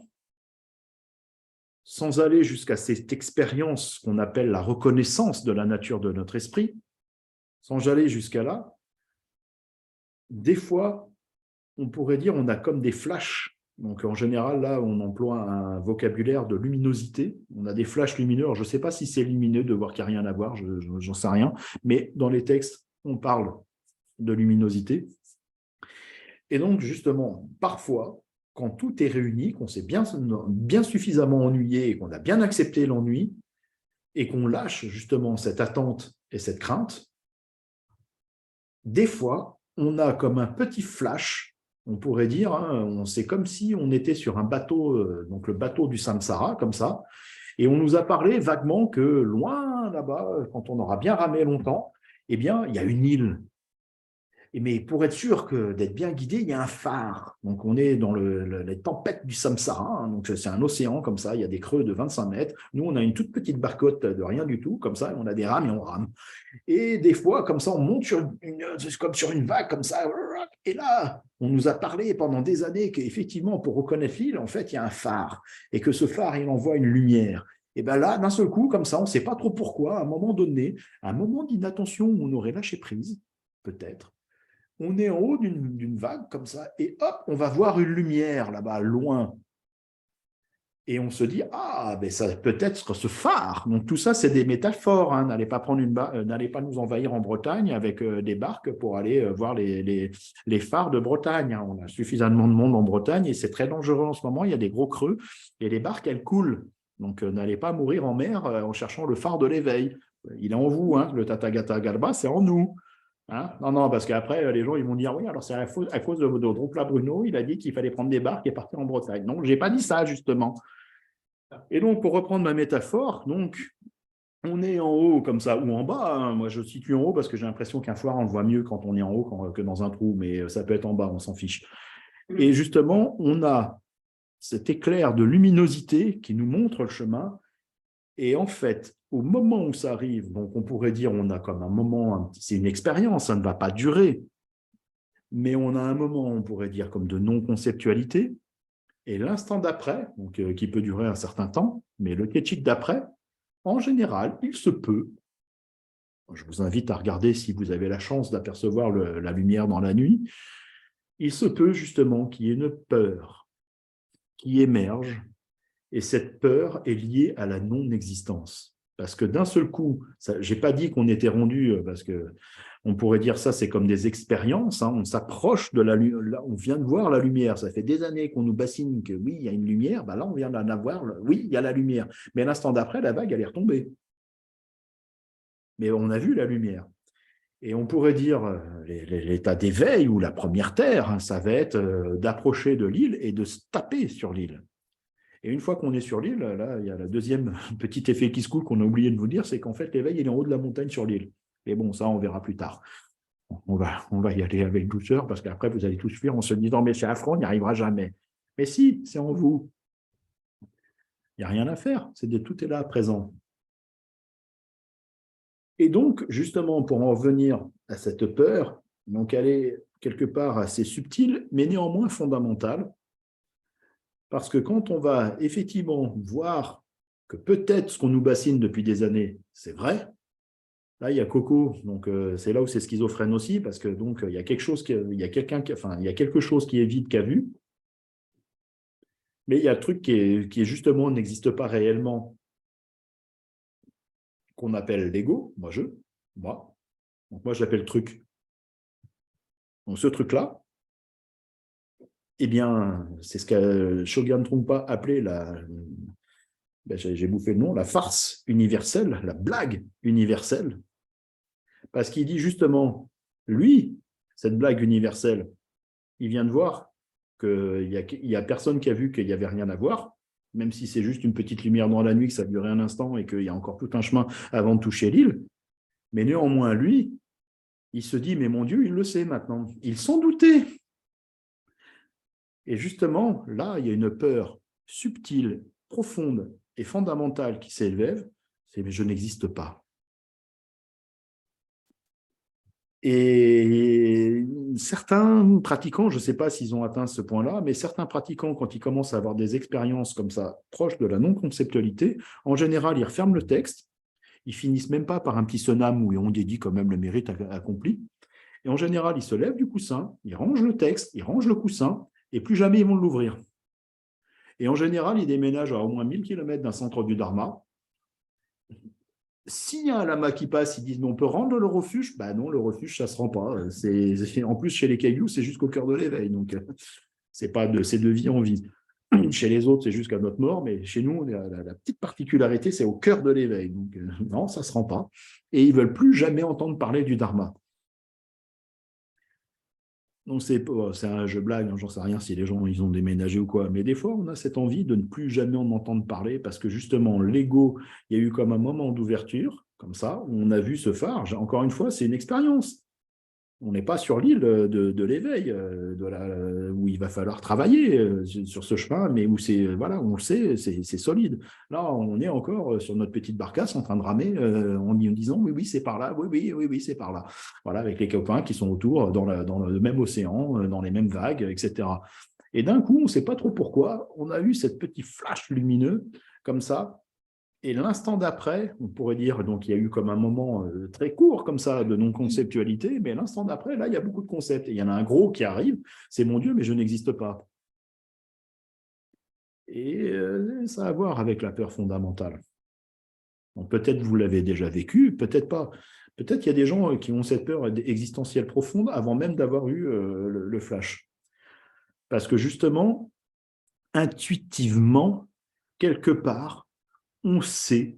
sans aller jusqu'à cette expérience qu'on appelle la reconnaissance de la nature de notre esprit, sans aller jusqu'à là, des fois, on pourrait dire on a comme des flashs. Donc, en général, là, on emploie un vocabulaire de luminosité. On a des flashs lumineux. Alors, je ne sais pas si c'est lumineux de voir qu'il n'y a rien à voir, j'en sais rien. Mais dans les textes, on parle de luminosité. Et donc, justement, parfois, quand tout est réuni, qu'on s'est bien suffisamment ennuyé et qu'on a bien accepté l'ennui et qu'on lâche justement cette attente et cette crainte, des fois, on a comme un petit flash, on pourrait dire, c'est comme si on était sur un bateau, donc le bateau du samsara, comme ça, et on nous a parlé vaguement que loin là-bas, quand on aura bien ramé longtemps, eh bien, il y a une île. Mais pour être sûr d'être bien guidé, il y a un phare. Donc, on est dans les tempêtes du Samsara. Donc, c'est un océan comme ça. Il y a des creux de 25 mètres. Nous, on a une toute petite barcotte de rien du tout, comme ça. On a des rames et on rame. Et des fois, comme ça, on monte comme sur une vague, comme ça. Et là, on nous a parlé pendant des années qu'effectivement, pour reconnaître l'île, en fait, il y a un phare. Et que ce phare, il envoie une lumière. Et bien là, d'un seul coup, comme ça, on ne sait pas trop pourquoi, à un moment donné, un moment d'inattention où on aurait lâché prise, peut-être, on est en haut d'une vague comme ça, et hop, on va voir une lumière là-bas, loin. Et on se dit, ah, ben ça peut être ce phare. Donc tout ça, c'est des métaphores. N'allez pas n'allez pas nous envahir en Bretagne avec des barques pour aller voir les phares de Bretagne. On a suffisamment de monde en Bretagne et c'est très dangereux en ce moment. Il y a des gros creux et les barques, elles coulent. Donc n'allez pas mourir en mer en cherchant le phare de l'éveil. Il est en vous, le Tathagata Garbha, c'est en nous. Non, parce qu'après, les gens ils vont dire oui, alors c'est à cause de Dropla Bruno, il a dit qu'il fallait prendre des barques et partir en Bretagne. Non, je n'ai pas dit ça, justement. Et donc, pour reprendre ma métaphore, donc, on est en haut comme ça, ou en bas. Moi, je situe en haut parce que j'ai l'impression qu'un phare, on le voit mieux quand on est en haut que dans un trou, mais ça peut être en bas, on s'en fiche. Et justement, on a cet éclair de luminosité qui nous montre le chemin. Et en fait, au moment où ça arrive, donc on pourrait dire on a comme un moment, c'est une expérience, ça ne va pas durer, mais on a un moment, on pourrait dire comme de non-conceptualité, et l'instant d'après, donc qui peut durer un certain temps, mais le ketchik d'après, en général, il se peut je vous invite à regarder si vous avez la chance d'apercevoir la lumière dans la nuit, il se peut justement qu'il y ait une peur qui émerge, et cette peur est liée à la non-existence. Parce que d'un seul coup, je n'ai pas dit qu'on était rendu, parce que on pourrait dire ça, c'est comme des expériences, hein, on s'approche de la lumière, on vient de voir la lumière, ça fait des années qu'on nous bassine que oui, il y a une lumière, ben là on vient d'en avoir, oui, il y a la lumière, mais à l'instant d'après, la vague, elle est retombée. Mais on a vu la lumière. Et on pourrait dire l'état d'éveil ou la première terre, hein, ça va être d'approcher de l'île et de se taper sur l'île. Et une fois qu'on est sur l'île, là, il y a le deuxième petit effet qui se coule qu'on a oublié de vous dire, c'est qu'en fait, l'éveil, il est en haut de la montagne sur l'île. Mais bon, ça, on verra plus tard. On va y aller avec douceur, parce qu'après, vous allez tous fuir en se disant, mais c'est affreux, on n'y arrivera jamais. Mais si, c'est en vous. Il n'y a rien à faire, tout est là, présent. Et donc, justement, pour en revenir à cette peur, donc elle est quelque part assez subtile, mais néanmoins fondamentale, parce que quand on va effectivement voir que peut-être ce qu'on nous bassine depuis des années, c'est vrai, là, il y a Coco, donc c'est là où c'est schizophrène aussi, parce que donc il y a quelque chose il y a quelque chose qui est vide qu'a vu, mais il y a le truc qui est justement n'existe pas réellement, qu'on appelle l'ego, moi. Donc moi j'appelle truc. Donc ce truc-là, eh bien, c'est ce que Shogun Trungpa appelait j'ai bouffé le nom, la farce universelle, la blague universelle, parce qu'il dit justement, lui, cette blague universelle, il vient de voir qu'il n'y a personne qui a vu qu'il n'y avait rien à voir, même si c'est juste une petite lumière dans la nuit, que ça a duré un instant et qu'il y a encore tout un chemin avant de toucher l'île. Mais néanmoins, lui, il se dit, mais mon Dieu, il le sait maintenant. Il s'en doutait. Et justement, là, il y a une peur subtile, profonde et fondamentale qui s'élève, c'est mais je n'existe pas. Et certains pratiquants, je ne sais pas s'ils ont atteint ce point-là, mais certains pratiquants, quand ils commencent à avoir des expériences comme ça, proches de la non-conceptualité, en général, ils referment le texte, ils finissent même pas par un petit sonam où on dédie quand même le mérite accompli. Et en général, ils se lèvent du coussin, ils rangent le texte, ils rangent le coussin, et plus jamais ils vont l'ouvrir. Et en général, ils déménagent à au moins 1000 km d'un centre du Dharma. S'il y a un lama qui passe, ils disent, mais on peut rendre le refuge. Ben non, le refuge, ça ne se rend pas. En plus, chez les cailloux, c'est jusqu'au cœur de l'éveil. Donc, c'est de vie en vie. Chez les autres, c'est jusqu'à notre mort, mais chez nous, la petite particularité, c'est au cœur de l'éveil. Donc, non, ça ne se rend pas. Et ils ne veulent plus jamais entendre parler du Dharma. Donc, je blague, j'en sais rien si les gens ils ont déménagé ou quoi, mais des fois, on a cette envie de ne plus jamais en entendre parler parce que justement, l'ego, il y a eu comme un moment d'ouverture, comme ça, où on a vu ce phare. Encore une fois, c'est une expérience. On n'est pas sur l'île de l'éveil, où il va falloir travailler sur ce chemin, mais où voilà, on le sait, c'est solide. Là, on est encore sur notre petite barcasse en train de ramer en disant oui, oui, c'est par là, oui, oui, oui, oui, c'est par là. Voilà, avec les copains qui sont autour dans le même océan, dans les mêmes vagues, etc. Et d'un coup, on ne sait pas trop pourquoi, on a eu cette petit flash lumineux comme ça. Et l'instant d'après, on pourrait dire, donc il y a eu comme un moment très court comme ça de non-conceptualité, mais l'instant d'après, là, il y a beaucoup de concepts. Et il y en a un gros qui arrive, c'est mon Dieu, mais je n'existe pas. Et ça a à voir avec la peur fondamentale. Donc peut-être vous l'avez déjà vécu, peut-être pas. Peut-être qu'il y a des gens qui ont cette peur existentielle profonde avant même d'avoir eu le flash. Parce que justement, intuitivement, quelque part, on sait,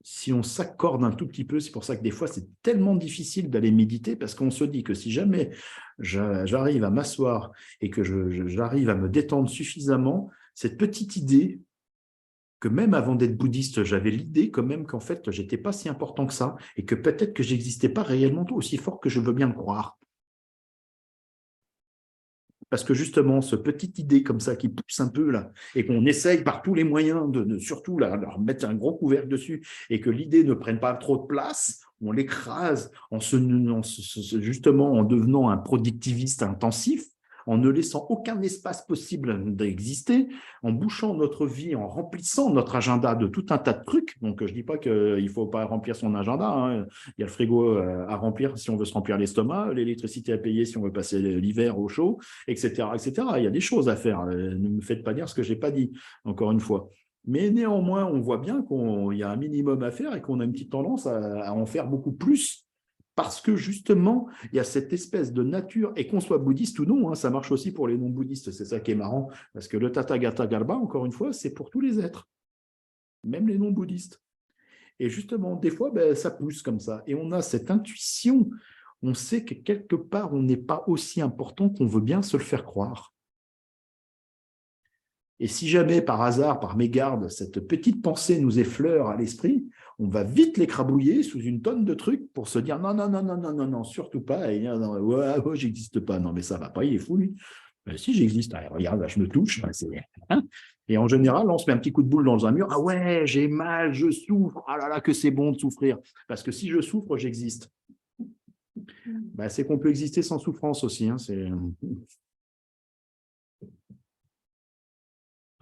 si on s'accorde un tout petit peu, c'est pour ça que des fois, c'est tellement difficile d'aller méditer, parce qu'on se dit que si jamais j'arrive à m'asseoir et que j'arrive à me détendre suffisamment, cette petite idée, que même avant d'être bouddhiste, j'avais l'idée quand même qu'en fait, j'étais pas si important que ça, et que peut-être que j'existais pas réellement aussi fort que je veux bien le croire. Parce que justement, ce petite idée comme ça qui pousse un peu là, et qu'on essaye par tous les moyens de surtout là, leur mettre un gros couvercle dessus, et que l'idée ne prenne pas trop de place, on l'écrase justement en devenant un productiviste intensif, en ne laissant aucun espace possible d'exister, en bouchant notre vie, en remplissant notre agenda de tout un tas de trucs. Donc, je ne dis pas qu'il ne faut pas remplir son agenda, hein. Il y a le frigo à remplir si on veut se remplir l'estomac, l'électricité à payer si on veut passer l'hiver au chaud, etc., etc. Il y a des choses à faire. Ne me faites pas dire ce que je n'ai pas dit, encore une fois. Mais néanmoins, on voit bien qu'il y a un minimum à faire et qu'on a une petite tendance à en faire beaucoup plus parce que justement, il y a cette espèce de nature, et qu'on soit bouddhiste ou non, hein, ça marche aussi pour les non-bouddhistes, c'est ça qui est marrant, parce que le Tathagata Galba, encore une fois, c'est pour tous les êtres, même les non-bouddhistes. Et justement, des fois, ben, ça pousse comme ça, et on a cette intuition, on sait que quelque part, on n'est pas aussi important qu'on veut bien se le faire croire. Et si jamais, par hasard, par mégarde, cette petite pensée nous effleure à l'esprit, on va vite l'écrabouiller sous une tonne de trucs pour se dire non, non, non, non, non, non, non, surtout pas. Et non, ouais, ouais, j'existe pas. Non, mais ça va pas, il est fou, lui. Ben, si, j'existe. Ah, regarde, là, je me touche. Hein. Et en général, on se met un petit coup de boule dans un mur. Ah ouais, j'ai mal, je souffre. Ah là là, que c'est bon de souffrir. Parce que si je souffre, j'existe. Ben, c'est qu'on peut exister sans souffrance aussi. Hein,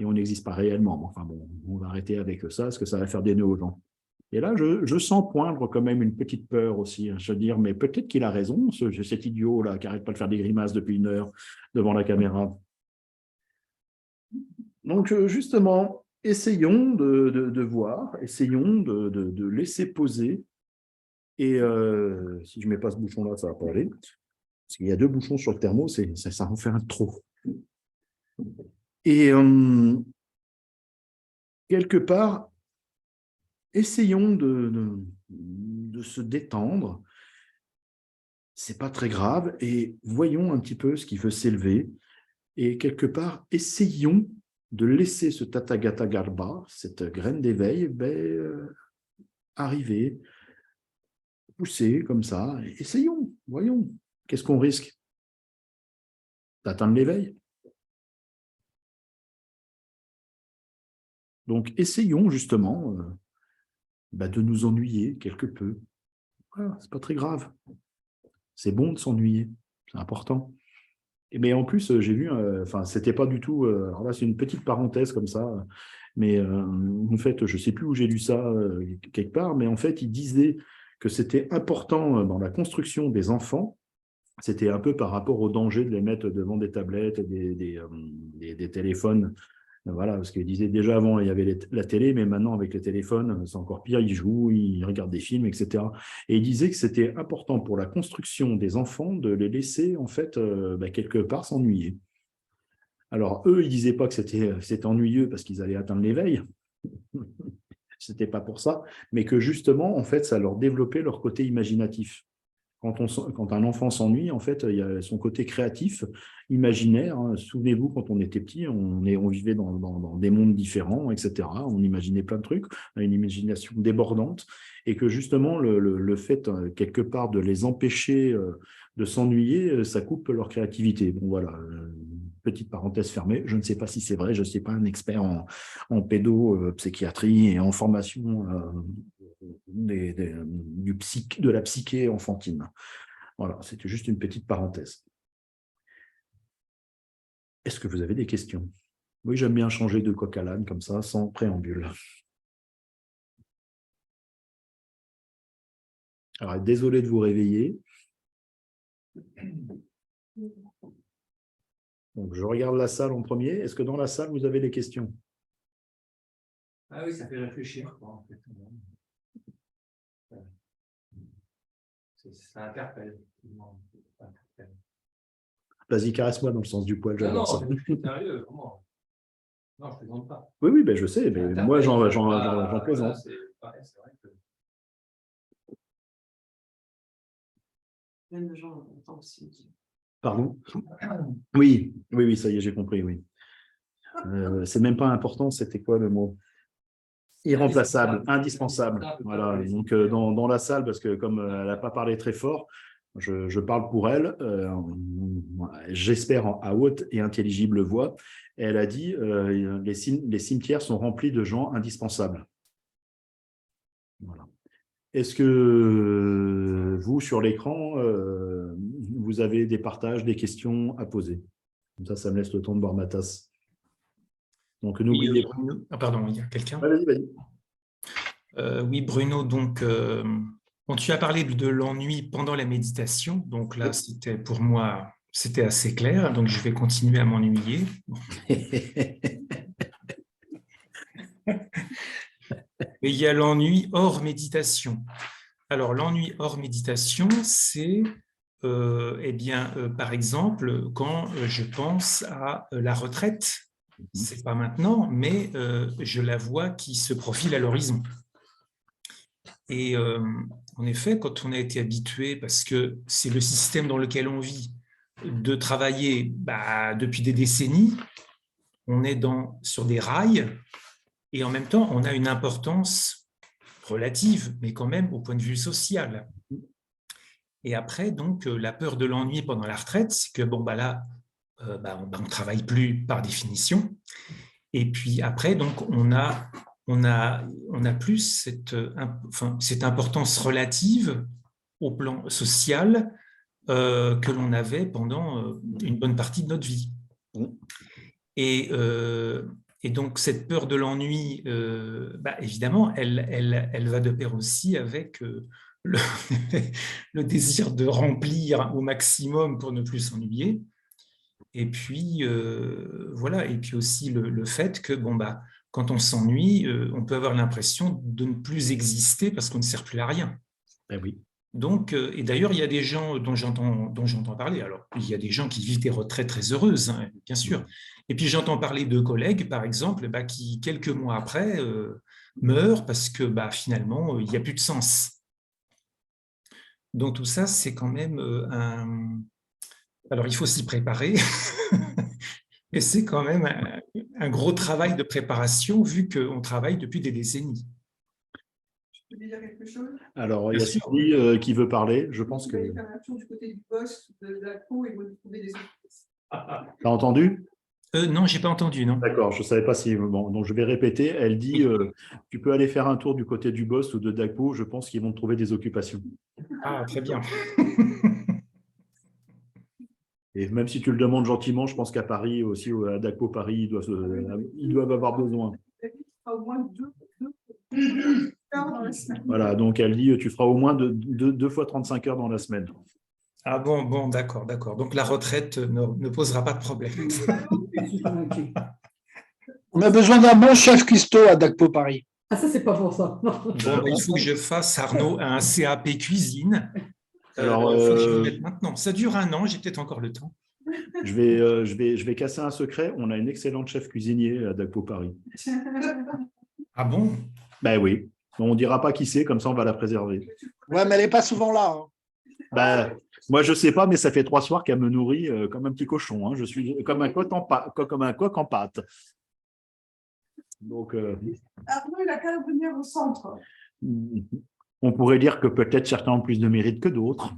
et on n'existe pas réellement. Enfin bon, on va arrêter avec ça, parce que ça va faire des nœuds aux gens. Et là, je sens poindre quand même une petite peur aussi. Se dire, mais peut-être qu'il a raison, cet idiot-là, qui n'arrête pas de faire des grimaces depuis 1 heure devant la caméra. Donc, justement, essayons de voir, essayons de laisser poser. Et si je ne mets pas ce bouchon-là, ça ne va pas aller. Parce qu'il y a 2 bouchons sur le thermo, ça en fait un trop. Et quelque part, essayons de se détendre. C'est pas très grave et voyons un petit peu ce qui veut s'élever. Et quelque part, essayons de laisser ce Tathagata Garbha, cette graine d'éveil, arriver, pousser comme ça. Essayons, voyons. Qu'est-ce qu'on risque? D'atteindre l'éveil. Donc, essayons justement de nous ennuyer quelque peu. Voilà, c'est pas très grave. C'est bon de s'ennuyer, c'est important. Mais en plus, j'ai vu, enfin, c'était pas du tout. Alors là, c'est une petite parenthèse comme ça, mais en fait, je sais plus où j'ai lu ça quelque part, mais en fait, il disait que c'était important dans la construction des enfants. C'était un peu par rapport au danger de les mettre devant des tablettes, des téléphones. Voilà, parce qu'il disait déjà avant, il y avait la télé, mais maintenant, avec les téléphones, c'est encore pire, ils jouent, ils regardent des films, etc. Et il disait que c'était important pour la construction des enfants de les laisser, en fait, quelque part s'ennuyer. Alors, eux, ils ne disaient pas que c'était ennuyeux parce qu'ils allaient atteindre l'éveil. C'était pas pour ça, mais que justement, en fait, ça leur développait leur côté imaginatif. Quand un enfant s'ennuie, en fait, il y a son côté créatif, imaginaire. Hein. Souvenez-vous, quand on était petit, on vivait dans des mondes différents, etc. On imaginait plein de trucs, on a une imagination débordante, et que justement, le fait, quelque part, de les empêcher de s'ennuyer, ça coupe leur créativité. Bon, voilà, petite parenthèse fermée. Je ne sais pas si c'est vrai, je ne suis pas un expert en pédopsychiatrie et en formation de la psyché enfantine. Voilà, c'était juste une petite parenthèse. Est-ce que vous avez des questions? Oui, j'aime bien changer de coq à l'âne comme ça, sans préambule. Alors, désolé de vous réveiller. Donc, je regarde la salle en premier. Est-ce que dans la salle, vous avez des questions?
Ah oui, ça fait réfléchir, quoi, en fait. Ça interpelle.
Vas-y, caresse-moi dans le sens du poil,
Non,
j'adore ça.
je suis sérieux, comment? Non, je ne plaisante pas.
Oui, oui, je sais, mais moi, j'en plaisante.
Voilà, c'est vrai que...
Plein de gens entendent aussi.
Pardon? Oui, oui, oui, ça y est, j'ai compris, oui. C'est même pas important, c'était quoi le mot? Irremplaçable, indispensable. Voilà. Donc, dans la salle, parce que comme elle n'a pas parlé très fort, je parle pour elle, j'espère à haute et intelligible voix. Elle a dit les cimetières sont remplis de gens indispensables. Voilà. Est-ce que vous, sur l'écran, vous avez des partages, des questions à poser? Comme ça me laisse le temps de boire ma tasse. Donc,
Oui,
n'oubliez pas.
Bruno. Ah, pardon, il y a quelqu'un.
Vas-y, vas-y.
Oui, Bruno, donc, bon, tu as parlé de l'ennui pendant la méditation. Donc là, c'était pour moi, c'était assez clair. Donc, je vais continuer à m'ennuyer. Mais il y a l'ennui hors méditation. Alors, l'ennui hors méditation, c'est, eh bien, par exemple, quand je pense à la retraite, c'est pas maintenant, mais je la vois qui se profile à l'horizon. Et en effet, quand on a été habitué, parce que c'est le système dans lequel on vit, de travailler depuis des décennies, on est sur des rails, et en même temps, on a une importance relative, mais quand même au point de vue social. Et après, donc, la peur de l'ennui pendant la retraite, c'est que bon, là, on ne travaille plus par définition. Et puis après, donc, on a plus cette importance relative au plan social que l'on avait pendant une bonne partie de notre vie. Et, et donc, cette peur de l'ennui, évidemment, elle va de pair aussi avec le, le désir de remplir au maximum pour ne plus s'ennuyer. Et puis, voilà. Et puis aussi le fait que, quand on s'ennuie, on peut avoir l'impression de ne plus exister parce qu'on ne sert plus à rien.
Eh oui.
Donc, et d'ailleurs, il y a des gens dont j'entends parler. Alors, il y a des gens qui vivent des retraites très heureuses, hein, bien sûr. Et puis, j'entends parler de collègues, par exemple, qui, quelques mois après, meurent parce que finalement, il n'y a plus de sens. Donc, tout ça, c'est quand même Alors, il faut s'y préparer. Et c'est quand même un gros travail de préparation vu qu'on travaille depuis des décennies.
Tu peux dire quelque chose?
Alors, il y a Sylvie qui veut parler. Je pense que.
Faire un tour du côté du poste, de la co et vous trouver des autres.
T'as entendu?
Non, je n'ai pas entendu, non.
D'accord, je ne savais pas si. Bon, donc je vais répéter. Elle dit tu peux aller faire un tour du côté du Boss ou de Dagpo. Je pense qu'ils vont te trouver des occupations.
Ah, très bien.
Et même si tu le demandes gentiment, je pense qu'à Paris aussi, à Dagpo Paris, ils doivent avoir besoin.
Au moins deux heures dans la semaine.
Voilà, donc elle dit tu feras au moins deux fois 35 heures dans la semaine.
Ah bon, d'accord. Donc la retraite ne posera pas de problème.
On a besoin d'un bon chef cuistot à Dagpo Paris.
Ah, ça, c'est pas pour ça.
Il faut que je fasse, Arnaud, un CAP cuisine.
Alors,
il faut que je me mette maintenant. Ça dure 1 an, j'ai peut-être encore le temps.
Je vais casser un secret. On a une excellente chef cuisinier à Dagpo Paris.
Ah bon?
Ben oui. On ne dira pas qui c'est, comme ça on va la préserver.
Ouais, mais elle n'est pas souvent là. Hein.
Moi, je ne sais pas, mais ça fait 3 soirs qu'elle me nourrit comme un petit cochon. Hein. Je suis comme un coq en pâte. Donc,
Arnaud, il a qu'à venir au centre.
On pourrait dire que peut-être certains ont plus de mérite que d'autres.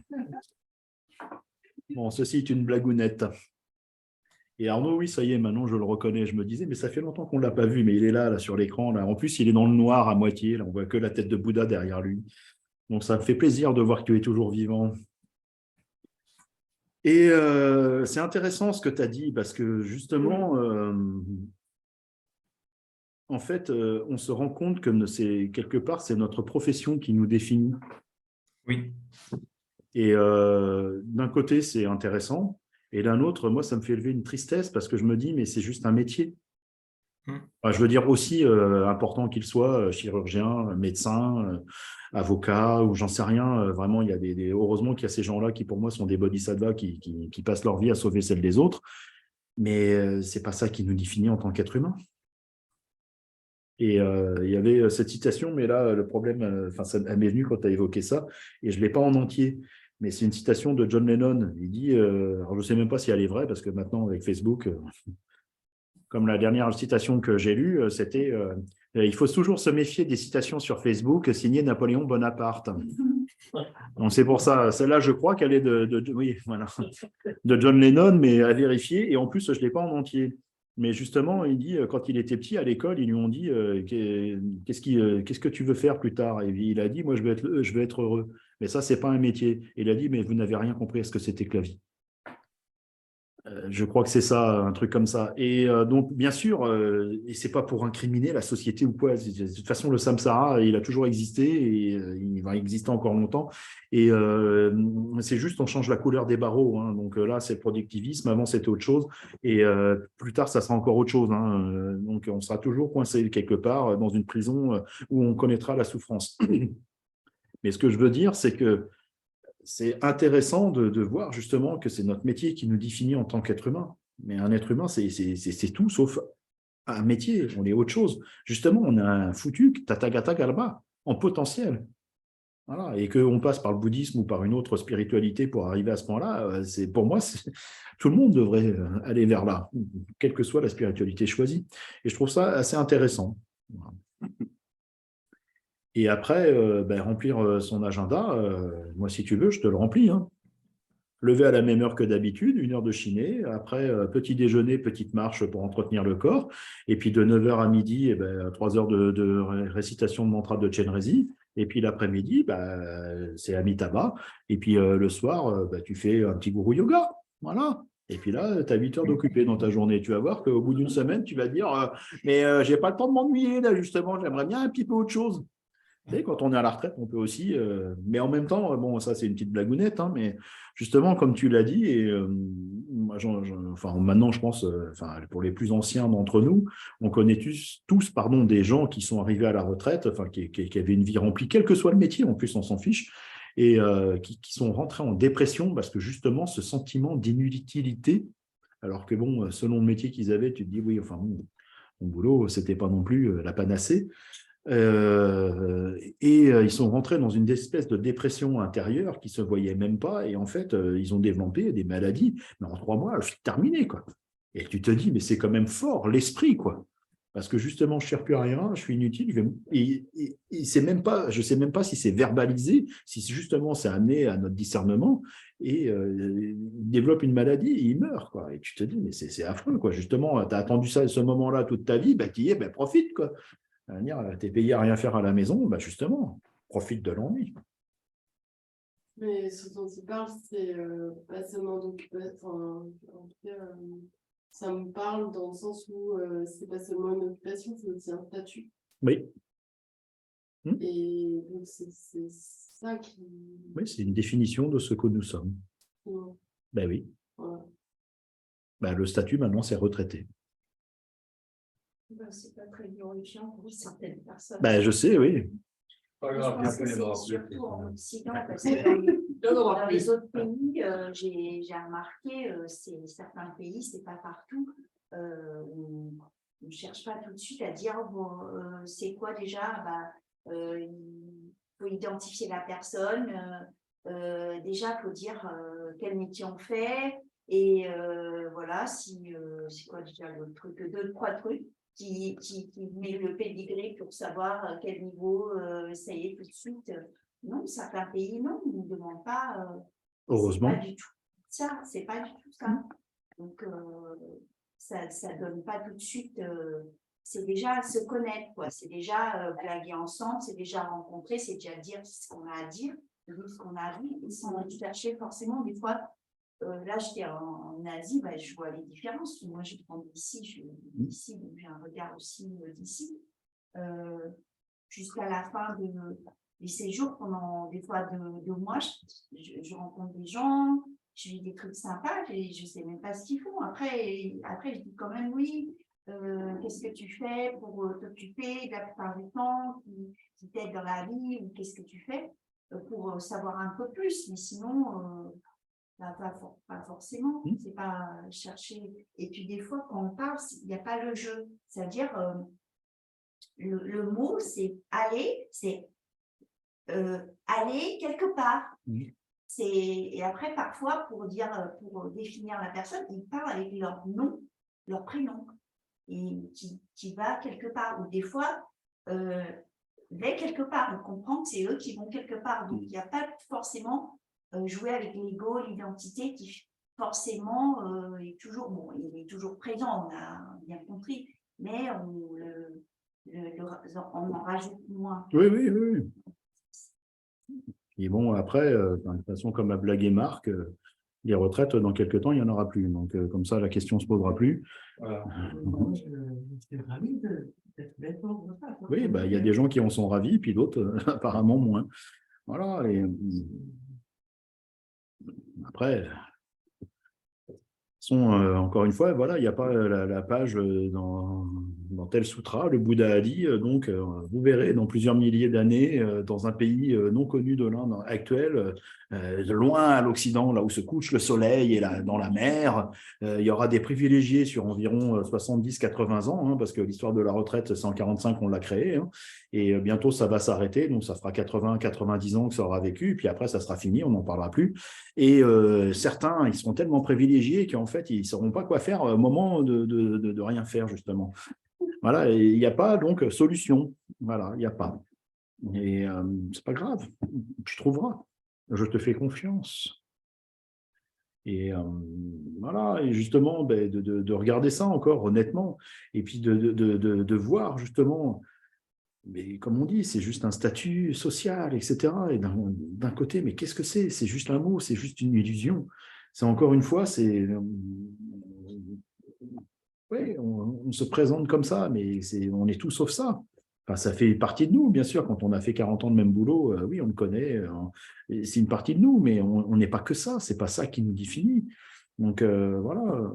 Bon, ceci est une blagounette. Et Arnaud, oui, ça y est, maintenant je le reconnais. Je me disais, mais ça fait longtemps qu'on ne l'a pas vu, mais il est là sur l'écran. En plus, il est dans le noir à moitié. Là, on voit que la tête de Bouddha derrière lui. Donc, ça me fait plaisir de voir que tu es toujours vivant. Et c'est intéressant ce que tu as dit, parce que justement, en fait, on se rend compte que quelque part, c'est notre profession qui nous définit.
Oui.
Et d'un côté, c'est intéressant. Et d'un autre, moi, ça me fait lever une tristesse parce que je me dis, mais c'est juste un métier. Enfin, je veux dire aussi important qu'il soit, chirurgien, médecin, avocat, ou j'en sais rien. Vraiment, il y a heureusement qu'il y a ces gens-là qui, pour moi, sont des bodhisattvas qui passent leur vie à sauver celle des autres. Mais ce n'est pas ça qui nous définit en tant qu'être humain. Et il y avait cette citation, mais là, le problème, elle m'est venue quand tu as évoqué ça, et je ne l'ai pas en entier. Mais c'est une citation de John Lennon. Il dit, alors je ne sais même pas si elle est vraie, parce que maintenant, avec Facebook, comme la dernière citation que j'ai lue, c'était il faut toujours se méfier des citations sur Facebook signées Napoléon Bonaparte. Donc c'est pour ça, celle-là, je crois qu'elle est oui, voilà, de John Lennon, mais à vérifier. Et en plus, je ne l'ai pas en entier. Mais justement, il dit, quand il était petit à l'école, ils lui ont dit qu'est-ce que tu veux faire plus tard? Et il a dit, moi, je veux être heureux. Mais ça, ce n'est pas un métier. Et il a dit, mais vous n'avez rien compris à ce que c'était que la vie. Je crois que c'est ça, un truc comme ça. Et donc, bien sûr, et c'est pas pour incriminer la société ou quoi. De toute façon, le samsara, il a toujours existé et il va exister encore longtemps. Et c'est juste, on change la couleur des barreaux, hein. Donc là, c'est le productivisme. Avant, c'était autre chose. Et plus tard, ça sera encore autre chose, hein. Donc, on sera toujours coincé quelque part dans une prison où on connaîtra la souffrance. Mais ce que je veux dire, c'est que c'est intéressant de voir justement que c'est notre métier qui nous définit en tant qu'être humain. Mais un être humain, c'est tout sauf un métier, on est autre chose. Justement, on a un foutu Tathagata Kalpa en potentiel. Voilà. Et qu'on passe par le bouddhisme ou par une autre spiritualité pour arriver à ce point-là, pour moi, tout le monde devrait aller vers là, quelle que soit la spiritualité choisie. Et je trouve ça assez intéressant. Voilà. Et après, remplir son agenda, moi, si tu veux, je te le remplis, hein. Lever à la même heure que d'habitude, 1 heure de chiné, après petit déjeuner, petite marche pour entretenir le corps, et puis de 9 heures à midi, 3 heures de récitation de mantra de Chenrezi, et puis l'après-midi, c'est Amitabha, et puis le soir, tu fais un petit gourou yoga, voilà. Et puis là, tu as 8 heures d'occupé dans ta journée. Tu vas voir qu'au bout d'une semaine, tu vas te dire mais j'ai pas le temps de m'ennuyer, là, justement, j'aimerais bien un petit peu autre chose. Et quand on est à la retraite, on peut aussi, mais en même temps, bon, ça c'est une petite blagounette, hein, mais justement, comme tu l'as dit, et moi, enfin, maintenant, je pense, enfin, pour les plus anciens d'entre nous, on connaît tous, pardon, des gens qui sont arrivés à la retraite, enfin, qui avaient une vie remplie, quel que soit le métier, en plus, on s'en fiche, et qui sont rentrés en dépression parce que justement, ce sentiment d'inutilité, alors que bon, selon le métier qu'ils avaient, tu te dis, oui, enfin, bon, mon boulot, c'était pas non plus la panacée. Ils sont rentrés dans une espèce de dépression intérieure qui se voyait même pas. Et en fait, ils ont développé des maladies. Mais en 3 mois, c'est terminé, quoi. Et tu te dis, mais c'est quand même fort, l'esprit, quoi. Parce que justement, je ne sers plus à rien, je suis inutile. C'est même pas, je ne sais même pas si c'est verbalisé, si justement c'est amené à notre discernement. Et il développe une maladie et il meurt, quoi. Et tu te dis, mais c'est affreux, quoi. Justement, tu as attendu ça, ce moment-là toute ta vie, tu y es, profite, quoi. Tu es payé à rien faire à la maison, justement, profite de l'ennui.
Mais ce dont il parle, c'est pas seulement d'occupation. En tout cas, ça me parle dans le sens où c'est pas seulement une occupation, c'est aussi un statut.
Oui.
Et donc, c'est ça qui.
Oui, c'est une définition de ce que nous sommes. Ben oui. Voilà. Le statut, maintenant, c'est retraité.
C'est pas très glorifiant pour certaines personnes.
Je sais, oui.
Je pense que c'est surtout en Occident, parce que dans les autres pays, j'ai remarqué, certains pays, c'est pas partout, on ne cherche pas tout de suite à dire bon, c'est quoi déjà, il faut identifier la personne, déjà il faut dire quel métier on fait, et voilà, si c'est quoi déjà le truc, 2-3 trucs. Qui met le pédigré pour savoir à quel niveau ça y est tout de suite. Non, certains pays, non, on ne demande pas.
Heureusement.
Pas du tout ça, c'est pas du tout ça. Donc, ça ne donne pas tout de suite. C'est déjà se connaître, quoi. C'est déjà blaguer ensemble, c'est déjà rencontrer, c'est déjà dire ce qu'on a à dire, ce qu'on a à dire, sans chercher forcément des fois. Là, j'étais en Asie, je vois les différences. Moi, je prends d'ici, donc j'ai un regard aussi d'ici. Jusqu'à la fin des séjours, pendant des fois 2 mois, je rencontre des gens, je vis des trucs sympas, je ne sais même pas ce qu'ils font. Après, je dis quand même oui. Qu'est-ce que tu fais pour t'occuper la plupart du temps, qui t'aide dans la vie, ou qu'est-ce que tu fais pour savoir un peu plus. Mais sinon, pas forcément, c'est pas chercher. Et puis des fois, quand on parle, il n'y a pas le jeu. C'est-à-dire, le mot, c'est aller, aller quelque part. Et après, parfois, pour définir la personne, ils parlent avec leur nom, leur prénom, et qui va quelque part. Ou des fois, va quelque part. On comprend que c'est eux qui vont quelque part. Donc, il n'y a pas forcément jouer avec l'ego, l'identité qui forcément est toujours, bon, il est toujours présent, on a bien compris, mais on en rajoute moins.
Oui. Et bon, après, de toute façon, comme a blagué Marc, Les retraites, dans quelques temps, il n'y en aura plus. Donc, comme ça, la question ne se posera plus.
Voilà.
Je suis ravi d'être d'accord de ça.
Oui, bah, il y a des gens qui en sont ravis, puis d'autres, apparemment, moins. Voilà. Et, après, encore une fois, voilà, il n'y a pas la page dans tel sutra. Le Bouddha a dit, donc, vous verrez dans plusieurs milliers d'années, dans un pays non connu de l'Inde actuel, loin à l'Occident, là où se couche le soleil et dans la mer, il y aura des privilégiés sur environ 70-80 ans, hein, parce que l'histoire de la retraite, c'est en 45 on l'a créée, hein, et bientôt ça va s'arrêter, donc ça fera 80-90 ans que ça aura vécu, puis après ça sera fini, on n'en parlera plus. Et certains, ils seront tellement privilégiés qu'en fait, ils ne sauront pas quoi faire au moment de rien faire, justement. Voilà, et il n'y a pas donc solution. Voilà, il n'y a pas. Et c'est pas grave, tu trouveras. Je te fais confiance. Et voilà, et justement, ben, de regarder ça encore honnêtement, et puis de voir justement, mais comme on dit, c'est juste un statut social, etc. Et d'un côté, mais qu'est-ce que c'est? C'est juste un mot, c'est juste une illusion. C'est encore une fois, oui, on se présente comme ça, mais on est tout sauf ça. Enfin, ça fait partie de nous, bien sûr. Quand on a fait 40 ans de même boulot, oui, on le connaît. C'est une partie de nous, mais on n'est pas que ça. C'est pas ça qui nous définit. Donc, voilà,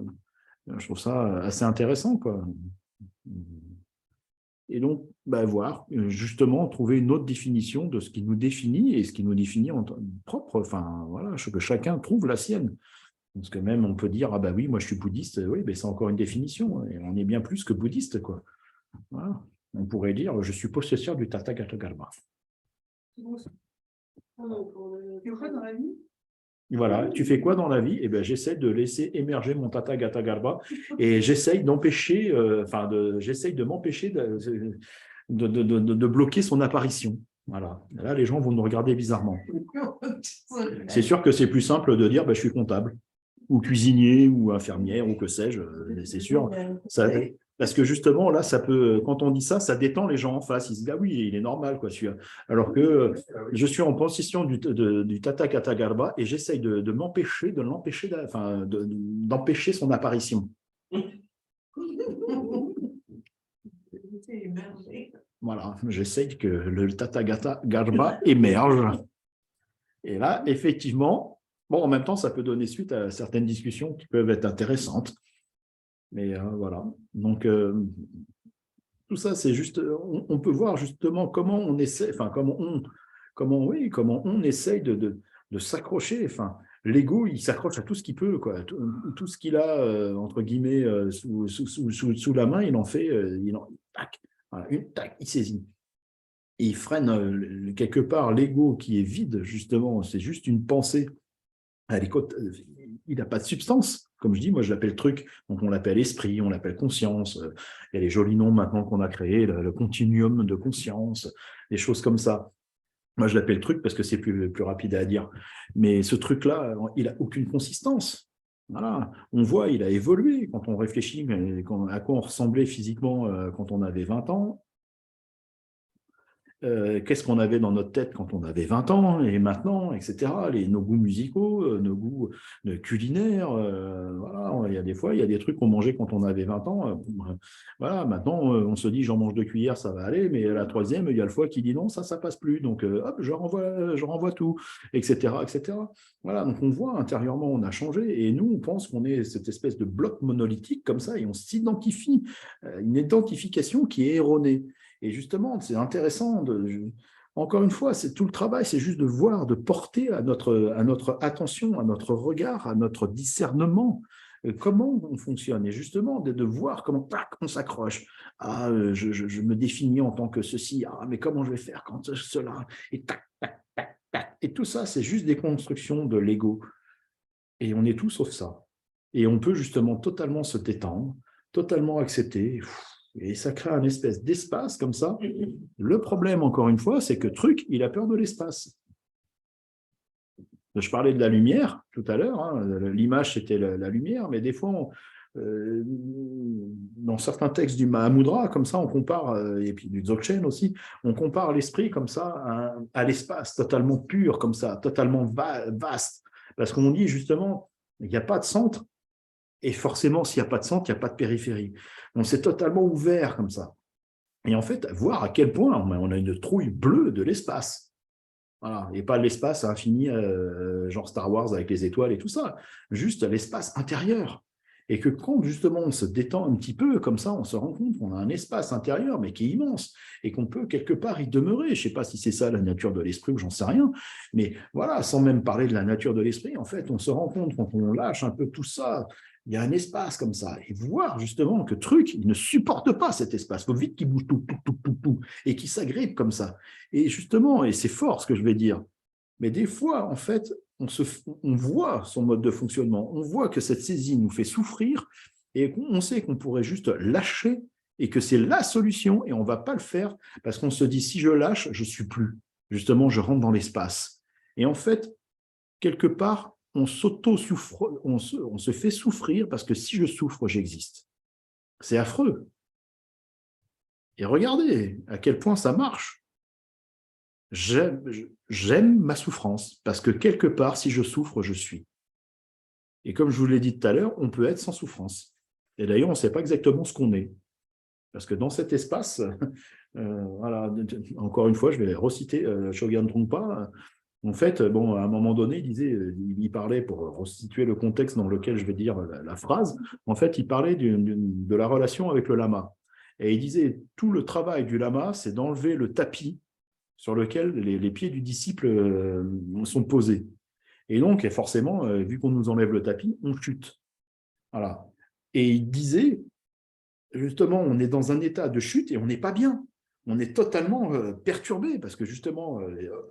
je trouve ça assez intéressant, quoi. Et donc, voir, justement, trouver une autre définition de ce qui nous définit et ce qui nous définit en propre. Enfin, voilà, que chacun trouve la sienne. Parce que même, on peut dire, ah oui, moi je suis bouddhiste, oui, mais c'est encore une définition. Et on est bien plus que bouddhiste, quoi. Voilà. On pourrait dire, je suis possesseur du Tathagata Garbha.
Tu fais quoi dans la vie?
Voilà, tu fais quoi dans la vie? Eh bien, j'essaie de laisser émerger mon Tathagata Garbha et j'essaye d'empêcher, j'essaye de m'empêcher de bloquer son apparition. Voilà. Là, les gens vont nous regarder bizarrement. C'est sûr que c'est plus simple de dire, je suis comptable, ou cuisinier, ou infirmière, ou que sais-je, c'est sûr. Ça, parce que justement, là, ça peut, quand on dit ça, ça détend les gens en face. Ils se disent, ah oui, il est normal, quoi, celui-là. Alors que je suis en possession du Tathagata Garbha et j'essaye de m'empêcher, d'empêcher son apparition. Voilà, j'essaye que le Tathagata Garbha émerge. Et là, effectivement, bon, en même temps, ça peut donner suite à certaines discussions qui peuvent être intéressantes. Mais voilà. Donc, tout ça, c'est juste, on peut voir justement comment on essaie, enfin, comment on essaye de s'accrocher. Enfin, l'ego, il s'accroche à tout ce qu'il peut, quoi. Tout ce qu'il a, entre guillemets, sous la main, il en fait, tac, voilà, tac, il saisit. Et il freine quelque part l'ego qui est vide, justement, c'est juste une pensée. Il n'a pas de substance, comme je dis, moi je l'appelle truc, donc on l'appelle esprit, on l'appelle conscience, il y a les jolis noms maintenant qu'on a créés, le continuum de conscience, des choses comme ça. Moi je l'appelle truc parce que c'est plus rapide à dire, mais ce truc-là, il n'a aucune consistance. Voilà. On voit, il a évolué quand on réfléchit à quoi on ressemblait physiquement quand on avait 20 ans. Qu'est-ce qu'on avait dans notre tête quand on avait 20 ans et maintenant, etc. Nos goûts musicaux, nos goûts culinaires. Voilà, il y a des fois, il y a des trucs qu'on mangeait quand on avait 20 ans. Voilà, maintenant, on se dit, j'en mange 2 cuillères, ça va aller, mais la troisième, il y a le foie qui dit non, ça passe plus. Donc, hop, je renvoie tout, etc., etc. Voilà, donc on voit intérieurement, on a changé et nous, on pense qu'on est cette espèce de bloc monolithique comme ça et on s'identifie, une identification qui est erronée. Et justement, c'est intéressant, encore une fois, c'est tout le travail, c'est juste de voir, de porter à notre attention, à notre regard, à notre discernement, comment on fonctionne. Et justement, de voir comment tac, on s'accroche. Ah, je me définis en tant que ceci, ah, mais comment je vais faire quand cela? Et tac, tac, tac, tac. Et tout ça, c'est juste des constructions de l'ego. Et on est tout sauf ça. Et on peut justement totalement se détendre, totalement accepter. Et ça crée un espèce d'espace comme ça. Le problème, encore une fois, c'est que truc, il a peur de l'espace. Je parlais de la lumière tout à l'heure. Hein. L'image, c'était la lumière, mais des fois, dans certains textes du Mahamudra, comme ça, on compare, et puis du Dzogchen aussi, on compare l'esprit comme ça à l'espace, totalement pur, comme ça, totalement vaste. Parce qu'on dit justement, Il n'y a pas de centre. Et forcément, s'il n'y a pas de centre, il n'y a pas de périphérie. On s'est totalement ouvert comme ça. Et en fait, voir à quel point on a une trouille bleue de l'espace. Voilà. Et pas l'espace infini, genre Star Wars avec les étoiles et tout ça. Juste l'espace intérieur. Et que quand justement on se détend un petit peu comme ça, on se rend compte qu'on a un espace intérieur, mais qui est immense, et qu'on peut quelque part y demeurer. Je ne sais pas si c'est ça la nature de l'esprit ou j'en sais rien, mais voilà, sans même parler de la nature de l'esprit, en fait, on se rend compte quand on lâche un peu tout ça, il y a un espace comme ça, et voir justement que truc, il ne supporte pas cet espace, il faut vite qu'il bouge tout, et qu'il s'agrippe comme ça. Et justement, et c'est fort ce que je vais dire, mais des fois, en fait, on voit son mode de fonctionnement, on voit que cette saisie nous fait souffrir et on sait qu'on pourrait juste lâcher et que c'est la solution et on ne va pas le faire parce qu'on se dit si je lâche, je ne suis plus. Justement, je rentre dans l'espace. Et en fait, quelque part, on s'auto-souffre, on se fait souffrir parce que si je souffre, j'existe. C'est affreux. Et regardez à quel point ça marche. J'aime ma souffrance, parce que quelque part, si je souffre, je suis. Et comme je vous l'ai dit tout à l'heure, on peut être sans souffrance. Et d'ailleurs, on ne sait pas exactement ce qu'on est. Parce que dans cet espace, voilà, encore une fois, je vais reciter Shogun Trungpa. En fait, bon, à un moment donné, il parlait, pour restituer le contexte dans lequel je vais dire la phrase, en fait, il parlait de la relation avec le lama. Et il disait, tout le travail du lama, c'est d'enlever le tapis sur lequel les pieds du disciple sont posés. Et donc, forcément, vu qu'on nous enlève le tapis, on chute. Voilà. Et il disait, justement, on est dans un état de chute et on n'est pas bien. On est totalement perturbé parce que justement,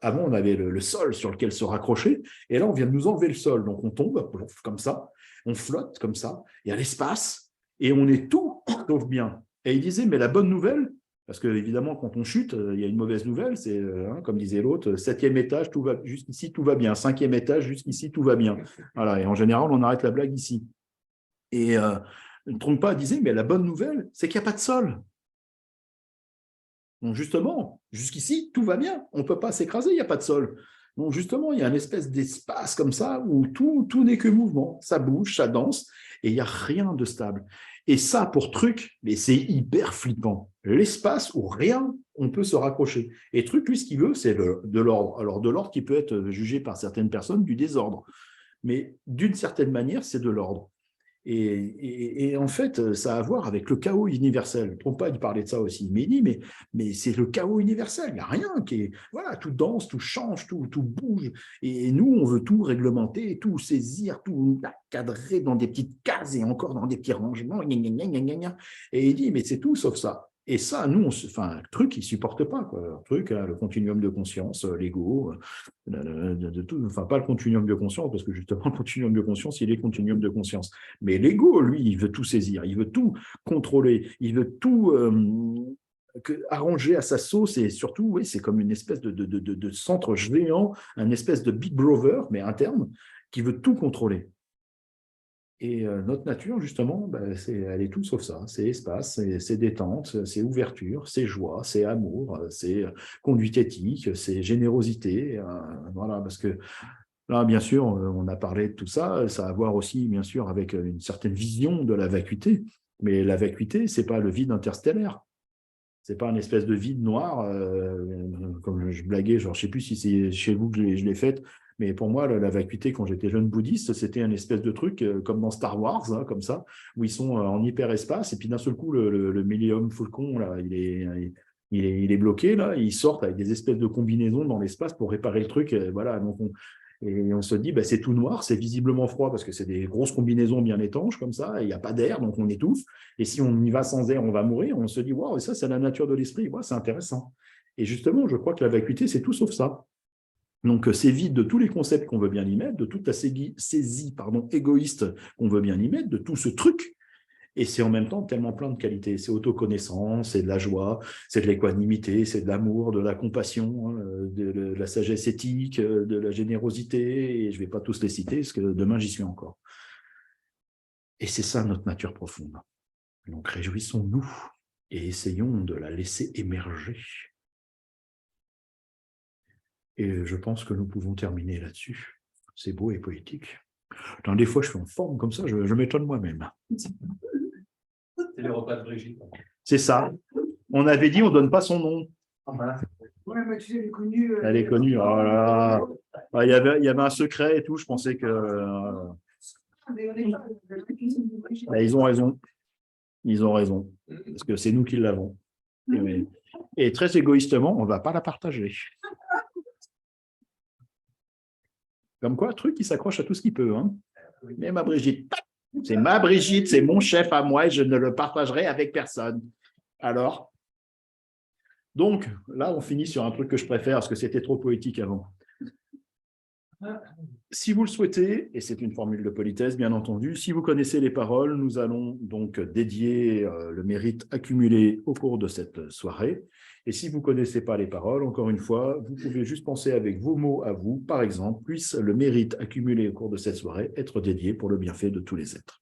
avant, on avait le sol sur lequel se raccrocher et là, on vient de nous enlever le sol. Donc, on tombe comme ça, on flotte comme ça, il y a l'espace et on est tout sauf bien. Et il disait, mais la bonne nouvelle, parce qu'évidemment, quand on chute, il y a une mauvaise nouvelle, c'est, comme disait l'autre, 7e étage, jusqu'ici, tout va bien. 5e étage, jusqu'ici, tout va bien. Voilà, et en général, on arrête la blague ici. Et Trungpa disait, mais la bonne nouvelle, c'est qu'il n'y a pas de sol. Donc justement, jusqu'ici, tout va bien. On ne peut pas s'écraser, il n'y a pas de sol. Donc justement, il y a une espèce d'espace comme ça où tout n'est que mouvement. Ça bouge, ça danse, et il n'y a rien de stable. Et ça, pour Truc, mais c'est hyper flippant. L'espace où rien, on peut se raccrocher. Et Truc, lui, ce qu'il veut, c'est de l'ordre. Alors, de l'ordre qui peut être jugé par certaines personnes du désordre. Mais d'une certaine manière, c'est de l'ordre. Et en fait, ça a à voir avec le chaos universel. Trungpa, il parlait de ça aussi. Mais il dit, mais c'est le chaos universel. Il n'y a rien qui est... Voilà, tout danse, tout change, tout bouge. Et nous, on veut tout réglementer, tout saisir, tout cadrer dans des petites cases et encore dans des petits rangements. Et il dit, mais c'est tout sauf ça. Et ça, nous, enfin, le Truc, il ne supporte pas. Quoi. Le Truc, le continuum de conscience, l'ego, de tout, enfin, pas le continuum de conscience, parce que justement, le continuum de conscience, il est continuum de conscience. Mais l'ego, lui, il veut tout saisir, il veut tout contrôler, il veut tout arranger à sa sauce, et surtout, oui, c'est comme une espèce de centre géant, un espèce de Big Brother, mais interne, qui veut tout contrôler. Et notre nature, justement, elle est tout sauf ça. C'est espace, c'est détente, c'est ouverture, c'est joie, c'est amour, c'est conduite éthique, c'est générosité. Voilà, parce que là, bien sûr, on a parlé de tout ça. Ça a à voir aussi, bien sûr, avec une certaine vision de la vacuité. Mais la vacuité, ce n'est pas le vide interstellaire. Ce n'est pas une espèce de vide noir, comme je blaguais, genre, je ne sais plus si c'est chez vous que je l'ai faite, mais pour moi, la vacuité, quand j'étais jeune bouddhiste, c'était un espèce de truc comme dans Star Wars, hein, comme ça, où ils sont en hyperespace, et puis d'un seul coup, le Millennium Falcon, là, il est bloqué, là, ils sortent avec des espèces de combinaisons dans l'espace pour réparer le truc. Voilà, donc on se dit, c'est tout noir, c'est visiblement froid parce que c'est des grosses combinaisons bien étanches comme ça, il n'y a pas d'air, donc on étouffe. Et si on y va sans air, on va mourir. On se dit, waouh, ça, c'est la nature de l'esprit. Ouais, c'est intéressant. Et justement, je crois que la vacuité, c'est tout sauf ça. Donc, c'est vide de tous les concepts qu'on veut bien y mettre, de toute la saisie égoïste qu'on veut bien y mettre, de tout ce truc. Et c'est en même temps tellement plein de qualités. C'est autoconnaissance, c'est de la joie, c'est de l'équanimité, c'est de l'amour, de la compassion, de la sagesse éthique, de la générosité. Et je ne vais pas tous les citer, parce que demain, j'y suis encore. Et c'est ça notre nature profonde. Donc, réjouissons-nous et essayons de la laisser émerger. Et je pense que nous pouvons terminer là-dessus. C'est beau et poétique. Putain, des fois, je suis en forme comme ça, je m'étonne moi-même.
C'est les repas de Brigitte.
C'est ça. On avait dit, on ne donne pas son nom.
Voilà.
Ouais, mais tu sais, elle est connue.
Elle est connue. Oh là là. Ah, il y avait un secret et tout. Je pensais que. Ils ont raison. Ils ont raison. Parce que c'est nous qui l'avons. Et très égoïstement, on ne va pas la partager. Comme quoi, truc qui s'accroche à tout ce qu'il peut. Hein. Mais ma Brigitte, c'est ma Brigitte, c'est mon chef à moi et je ne le partagerai avec personne. Alors, donc, là, on finit sur un truc que je préfère parce que c'était trop poétique avant. Si vous le souhaitez, et c'est une formule de politesse, bien entendu, si vous connaissez les paroles, nous allons donc dédier le mérite accumulé au cours de cette soirée. Et si vous ne connaissez pas les paroles, encore une fois, vous pouvez juste penser avec vos mots à vous, par exemple, puisse le mérite accumulé au cours de cette soirée être dédié pour le bienfait de tous les êtres.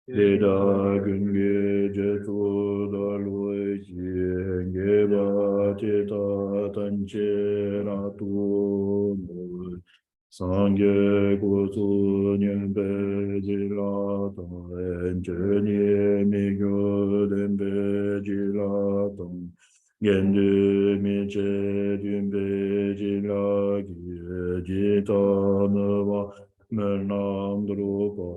Leda gönge cetu da lui ge ba te ta tan che na tu mu sangye gu su nyen be ji la ta en che ni mi gyo den be ji la ta gen de mi che dun be ji la gi ji ta ne wa me nam dru pa